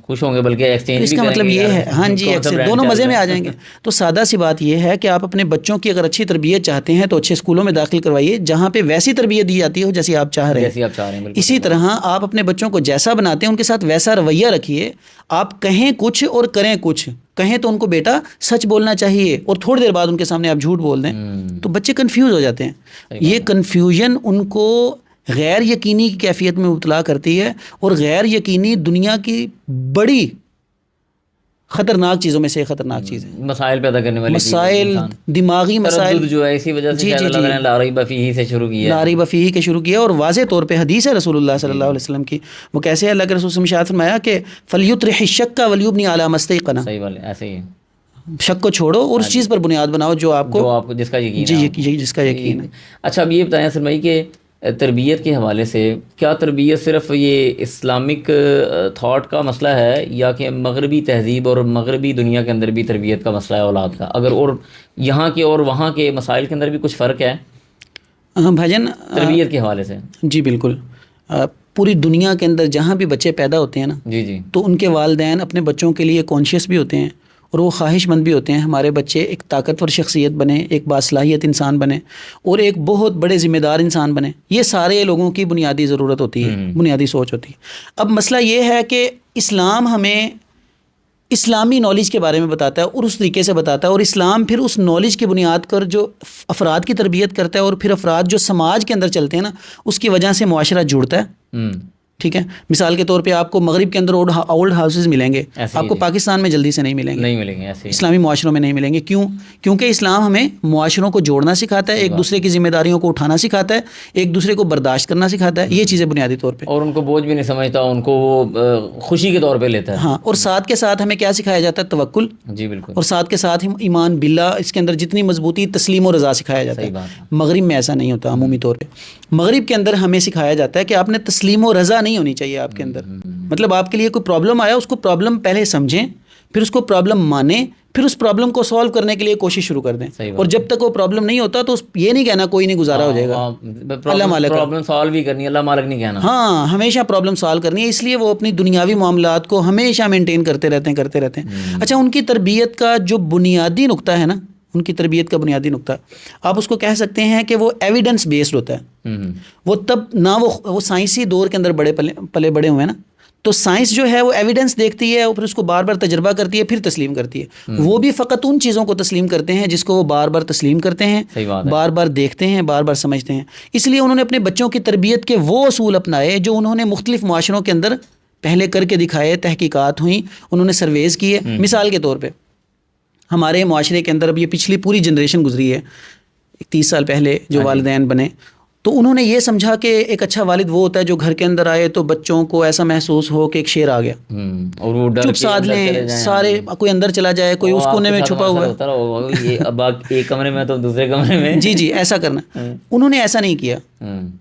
خوش ہوں گے، بلکہ ایکسچینج. اس کا مطلب یہ ہے ہاں جی، دونوں مزے میں آ جائیں گے. تو سادہ سی بات یہ ہے کہ آپ اپنے بچوں کی اگر اچھی تربیت چاہتے ہیں تو اچھے اسکولوں میں داخل کروائیے جہاں پہ ویسی تربیت دی جاتی ہو جیسی آپ چاہ رہے ہیں. اسی طرح آپ اپنے بچوں کو جیسا بناتے ہیں ان کے ساتھ ویسا رویہ رکھیے. آپ کہیں کچھ اور کریں کچھ. کہیں تو ان کو بیٹا سچ بولنا چاہیے اور تھوڑی دیر بعد ان کے سامنے آپ جھوٹ بول دیں تو بچے کنفیوز ہو جاتے ہیں. یہ کنفیوژن ان کو غیر یقینی کی کیفیت میں مبتلا کرتی ہے، اور غیر یقینی دنیا کی بڑی خطرناک چیزوں میں سے خطرناک چیز ہے. مسائل پیدا کرنے والی مسائل، دماغی مسائل جو ہے. اسی وجہ سے اللہ نے لا ریب فیہ سے شروع کیا، لا ریب فیہ کے شروع کیا. اور واضح طور پہ حدیث ہے رسول اللہ صلی اللہ علیہ وسلم کی. وہ کیسے ہے؟ اللہ کے رسول نے ارشاد فرمایا کہ فلیطرح الشک ولیبنی علی ما استیقن. صحیح بات ہے، ایسے ہی شک کو چھوڑو اور اس چیز پر بنیاد بناؤ جو آپ کو جس کا یقین ہے. جی، جس کا یقین ہے. اچھا، اب یہ بتائیں سر بھائی کہ تربیت کے حوالے سے کیا تربیت صرف یہ اسلامک تھاٹ کا مسئلہ ہے یا کہ مغربی تہذیب اور مغربی دنیا کے اندر بھی تربیت کا مسئلہ ہے اولاد کا؟ اگر اور یہاں کے اور وہاں کے مسائل کے اندر بھی کچھ فرق ہے بھاجن تربیت کے حوالے سے؟ جی بالکل. پوری دنیا کے اندر جہاں بھی بچے پیدا ہوتے ہیں نا، جی تو ان کے والدین اپنے بچوں کے لیے کانشیس بھی ہوتے ہیں اور وہ خواہش مند بھی ہوتے ہیں ہمارے بچے ایک طاقتور شخصیت بنے، ایک باصلاحیت انسان بنے اور ایک بہت بڑے ذمہ دار انسان بنے. یہ سارے لوگوں کی بنیادی ضرورت ہوتی ہے، بنیادی سوچ ہوتی ہے. اب مسئلہ یہ ہے کہ اسلام ہمیں اسلامی نالج کے بارے میں بتاتا ہے اور اس طریقے سے بتاتا ہے، اور اسلام پھر اس نالج کی بنیاد پر جو افراد کی تربیت کرتا ہے اور پھر افراد جو سماج کے اندر چلتے ہیں نا، اس کی وجہ سے معاشرہ جڑتا ہے. ٹھیک ہے. مثال کے طور پہ آپ کو مغرب کے اندر اولڈ ہاؤسز ملیں گے, آپ کو پاکستان میں جلدی سے نہیں ملیں گے ایسے اسلامی معاشروں میں نہیں ملیں گے. کیوں؟ کیونکہ اسلام ہمیں معاشروں کو جوڑنا سکھاتا ہے, ایک دوسرے کی ذمہ داریوں کو اٹھانا سکھاتا ہے, ایک دوسرے کو برداشت کرنا سکھاتا ہے. یہ چیزیں بنیادی طور پہ, اور ان کو بوجھ بھی نہیں سمجھتا, ان کو وہ خوشی کے طور پہ لیتا ہے. ہاں, اور ساتھ کے ساتھ ہمیں کیا سکھایا جاتا ہے؟ توکل. جی بالکل. اور ساتھ کے ساتھ ایمان باللہ, اس کے اندر جتنی مضبوطی, تسلیم و رضا سکھایا جاتا ہے. مغرب میں ایسا نہیں ہوتا عمومی طور پہ. مغرب کے اندر ہمیں سکھایا جاتا ہے کہ آپ نے تسلیم و رضا نہیں ہونی چاہیے آپ کے اندر. مطلب آپ کے لیے کوئی پرابلم آیا, اس کو پرابلم پہلے سمجھیں, پھر اس کو پرابلم مانیں, پھر اس پرابلم کو سولو کرنے کے لیے کوشش شروع کر دیں. اور جب تک وہ پرابلم نہیں ہوتا تو یہ نہیں کہنا کوئی نہیں گزارا ہو جائے گا, اللہ مالک, پرابلم سالو بھی کرنی ہے, اللہ مالک نہیں کہنا. ہاں, ہمیشہ پرابلم سالو کرنی ہے. اس لیے وہ اپنی دنیاوی معاملات کو ہمیشہ مینٹین کرتے رہتے ہیں. اچھا, ان کی تربیت کا جو بنیادی نقطہ ہے نا, ان کی تربیت کا بنیادی نقطہ آپ اس کو کہہ سکتے ہیں کہ وہ ایویڈنس بیسڈ ہوتا ہے. وہ تب نہ وہ سائنسی دور کے اندر پلے بڑے ہوئے ہیں نا, تو سائنس جو ہے وہ ایویڈنس دیکھتی ہے اور پھر اس کو بار بار تجربہ کرتی ہے, پھر تسلیم کرتی ہے. وہ بھی فقط ان چیزوں کو تسلیم کرتے ہیں جس کو وہ بار بار تسلیم کرتے ہیں, بار بار دیکھتے ہیں, بار بار سمجھتے ہیں. اس لیے انہوں نے اپنے بچوں کی تربیت کے وہ اصول اپنائے جو انہوں نے مختلف معاشروں کے اندر پہلے کر کے دکھائے, تحقیقات ہوئیں, انہوں نے سرویز کیے. مثال کے طور پہ ہمارے معاشرے کے اندر اب یہ پچھلی پوری جنریشن گزری ہے, 30 سال پہلے جو والدین بنے, تو انہوں نے یہ سمجھا کہ ایک اچھا والد وہ ہوتا ہے جو گھر کے اندر آئے تو بچوں کو ایسا محسوس ہو کہ ایک شیر آ گیا, اور وہ ڈر چپ ساتھ لیں سارے, کوئی اندر چلا جائے, کوئی اس کونے میں چھپا ہوا ہے, اب ایک کمرے میں تو دوسرے کمرے میں, جی ایسا کرنا. انہوں نے ایسا نہیں کیا.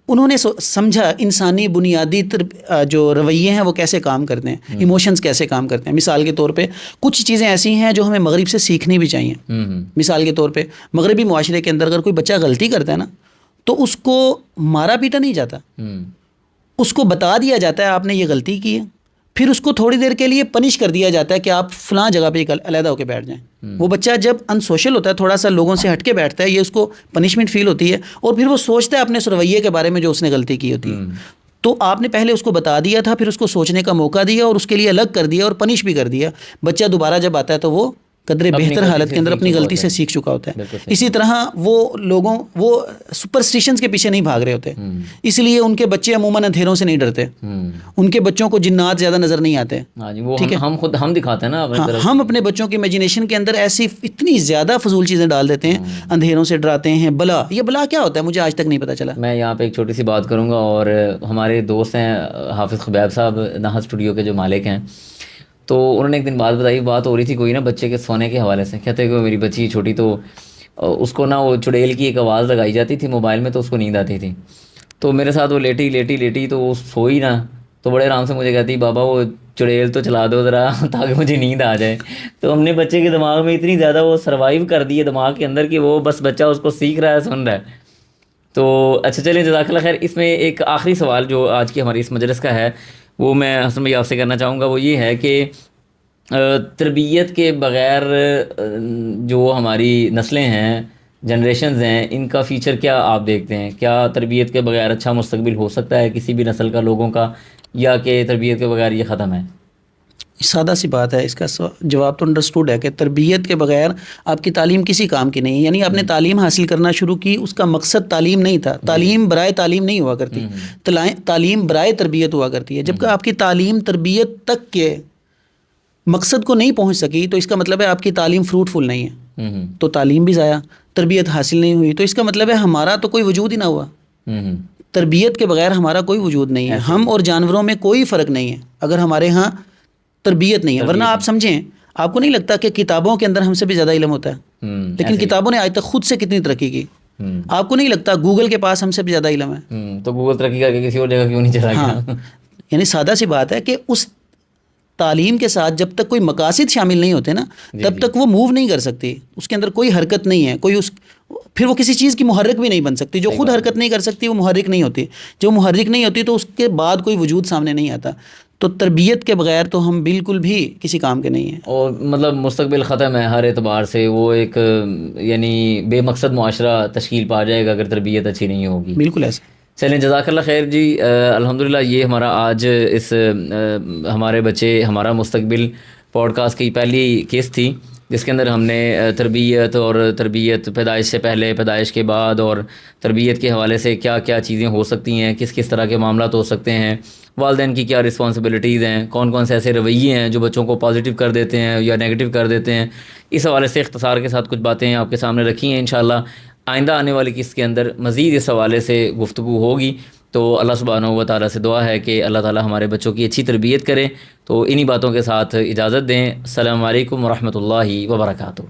انہوں نے سمجھا انسانی بنیادی جو رویے ہیں وہ کیسے کام کرتے ہیں, ایموشنز کیسے کام کرتے ہیں. مثال کے طور پہ کچھ چیزیں ایسی ہیں جو ہمیں مغرب سے سیکھنی بھی چاہیے. مثال کے طور پہ مغربی معاشرے کے اندر اگر کوئی بچہ غلطی کرتا ہے نا, تو اس کو مارا پیٹا نہیں جاتا, اس کو بتا دیا جاتا ہے آپ نے یہ غلطی کی ہے, پھر اس کو تھوڑی دیر کے لیے پنش کر دیا جاتا ہے کہ آپ فلاں جگہ پہ علیحدہ ہو کے بیٹھ جائیں. وہ بچہ جب ان سوشل ہوتا ہے, تھوڑا سا لوگوں سے ہٹ کے بیٹھتا ہے, یہ اس کو پنشمنٹ فیل ہوتی ہے, اور پھر وہ سوچتا ہے اپنے اس رویے کے بارے میں جو اس نے غلطی کی ہوتی ہے. تو آپ نے پہلے اس کو بتا دیا تھا, پھر اس کو سوچنے کا موقع دیا اور اس کے لیے الگ کر دیا اور پنش بھی کر دیا. بچہ دوبارہ جب آتا ہے تو وہ قدرے بہتر حالت کے اندر اپنی غلطی سے سیکھ چکا ہوتا ہے. اسی طرح وہ سپرسٹیشنز کے پیچھے نہیں بھاگ رہے ہوتے, اس لیے ان کے بچے عموماً اندھیروں سے نہیں ڈرتے, ان کے بچوں کو جنات زیادہ نظر نہیں آتے. ٹھیک ہے, ہم دکھاتے ہیں نا, ہم اپنے بچوں کی امیجنیشن کے اندر ایسی اتنی زیادہ فضول چیزیں ڈال دیتے ہیں, اندھیروں سے ڈراتے ہیں. بلا, یہ بلا کیا ہوتا ہے مجھے آج تک نہیں پتا چلا. میں یہاں پہ ایک چھوٹی سی بات کروں گا, اور ہمارے دوست ہیں حافظ خبیب صاحب, نہا اسٹوڈیو کے جو مالک ہیں, تو انہوں نے ایک دن بات ہو رہی تھی کوئی نا بچے کے سونے کے حوالے سے. کہتے ہیں کہ میری بچی چھوٹی, تو اس کو نا وہ چڑیل کی ایک آواز لگائی جاتی تھی موبائل میں, تو اس کو نیند آتی تھی. تو میرے ساتھ وہ لیٹی تو وہ سوئی نا, تو بڑے آرام سے مجھے کہتی بابا وہ چڑیل تو چلا دو ذرا تاکہ مجھے نیند آ جائے. تو ہم نے بچے کے دماغ میں اتنی زیادہ وہ سروائیو کر دی ہے دماغ کے اندر کہ وہ بس بچہ اس کو سیکھ رہا ہے, سن رہا ہے. تو اچھا چلیں, جزاک اللہ خیر. اس میں ایک آخری سوال جو آج کی ہماری اس مجلس کا ہے وہ میں حسن بھائی آپ سے کرنا چاہوں گا, وہ یہ ہے کہ تربیت کے بغیر جو ہماری نسلیں ہیں, جنریشنز ہیں, ان کا فیچر کیا آپ دیکھتے ہیں؟ کیا تربیت کے بغیر اچھا مستقبل ہو سکتا ہے کسی بھی نسل کا, لوگوں کا, یا کہ تربیت کے بغیر یہ ختم ہے؟ سادہ سی بات ہے, اس کا جواب تو انڈرسٹوڈ ہے کہ تربیت کے بغیر آپ کی تعلیم کسی کام کی نہیں. یعنی آپ نے تعلیم حاصل کرنا شروع کی, اس کا مقصد تعلیم نہیں تھا. تعلیم برائے تعلیم نہیں ہوا کرتی, تعلیم برائے تربیت ہوا کرتی ہے. جب کہ آپ کی تعلیم تربیت تک کے مقصد کو نہیں پہنچ سکی تو اس کا مطلب ہے آپ کی تعلیم فروٹفل نہیں ہے. تو تعلیم بھی ضائع, تربیت حاصل نہیں ہوئی, تو اس کا مطلب ہے ہمارا تو کوئی وجود ہی نہ ہوا. تربیت کے بغیر ہمارا کوئی وجود نہیں ہے. ہم اور جانوروں میں کوئی فرق نہیں ہے اگر ہمارے ہاں تربیت نہیں ہے. ورنہ آپ سمجھیں, آپ کو نہیں لگتا کہ کتابوں کے اندر ہم سے بھی زیادہ علم ہوتا ہے؟ لیکن کتابوں نے آج تک خود سے کتنی ترقی کی. آپ کو نہیں لگتا گوگل کے پاس ہم سے بھی زیادہ علم ہے؟ تو گوگل ترقی کر کے کسی اور جگہ کیوں نہیں چلا گیا؟ یعنی سادہ سی بات ہے کہ اس تعلیم کے ساتھ جب تک کوئی مقاصد شامل نہیں ہوتے نا, تب تک وہ موو نہیں کر سکتی. اس کے اندر کوئی حرکت نہیں ہے, پھر وہ کسی چیز کی محرک بھی نہیں بن سکتی. جو خود حرکت نہیں کر سکتی وہ محرک نہیں ہوتی. جو محرک نہیں ہوتی تو اس کے بعد کوئی وجود سامنے نہیں آتا. تو تربیت کے بغیر تو ہم بالکل بھی کسی کام کے نہیں ہیں. اور مطلب مستقبل ختم ہے ہر اعتبار سے. وہ ایک یعنی بے مقصد معاشرہ تشکیل پا جائے گا اگر تربیت اچھی نہیں ہوگی. بالکل ایسا. چلیں, جزاک اللہ خیر جی. الحمدللہ یہ ہمارا آج اس ہمارے بچے ہمارا مستقبل پوڈ کاسٹ کی پہلی قسط تھی. جس کے اندر ہم نے تربیت اور تربیت پیدائش سے پہلے، پیدائش کے بعد، اور تربیت کے حوالے سے کیا کیا چیزیں ہو سکتی ہیں، کس کس طرح کے معاملات ہو سکتے ہیں، والدین کی کیا رسپانسبلٹیز ہیں، کون کون سے ایسے رویے ہیں جو بچوں کو پازیٹیو کر دیتے ہیں یا نیگیٹو کر دیتے ہیں، اس حوالے سے اختصار کے ساتھ کچھ باتیں آپ کے سامنے رکھی ہیں۔ انشاءاللہ آئندہ آنے والی قسط کے اندر مزید اس حوالے سے گفتگو ہوگی۔ تو اللہ سبحانہ و تعالیٰ سے دعا ہے کہ اللہ تعالیٰ ہمارے بچوں کی اچھی تربیت کرے۔ تو انہی باتوں کے ساتھ اجازت دیں۔ السلام علیکم ورحمۃ اللہ وبرکاتہ۔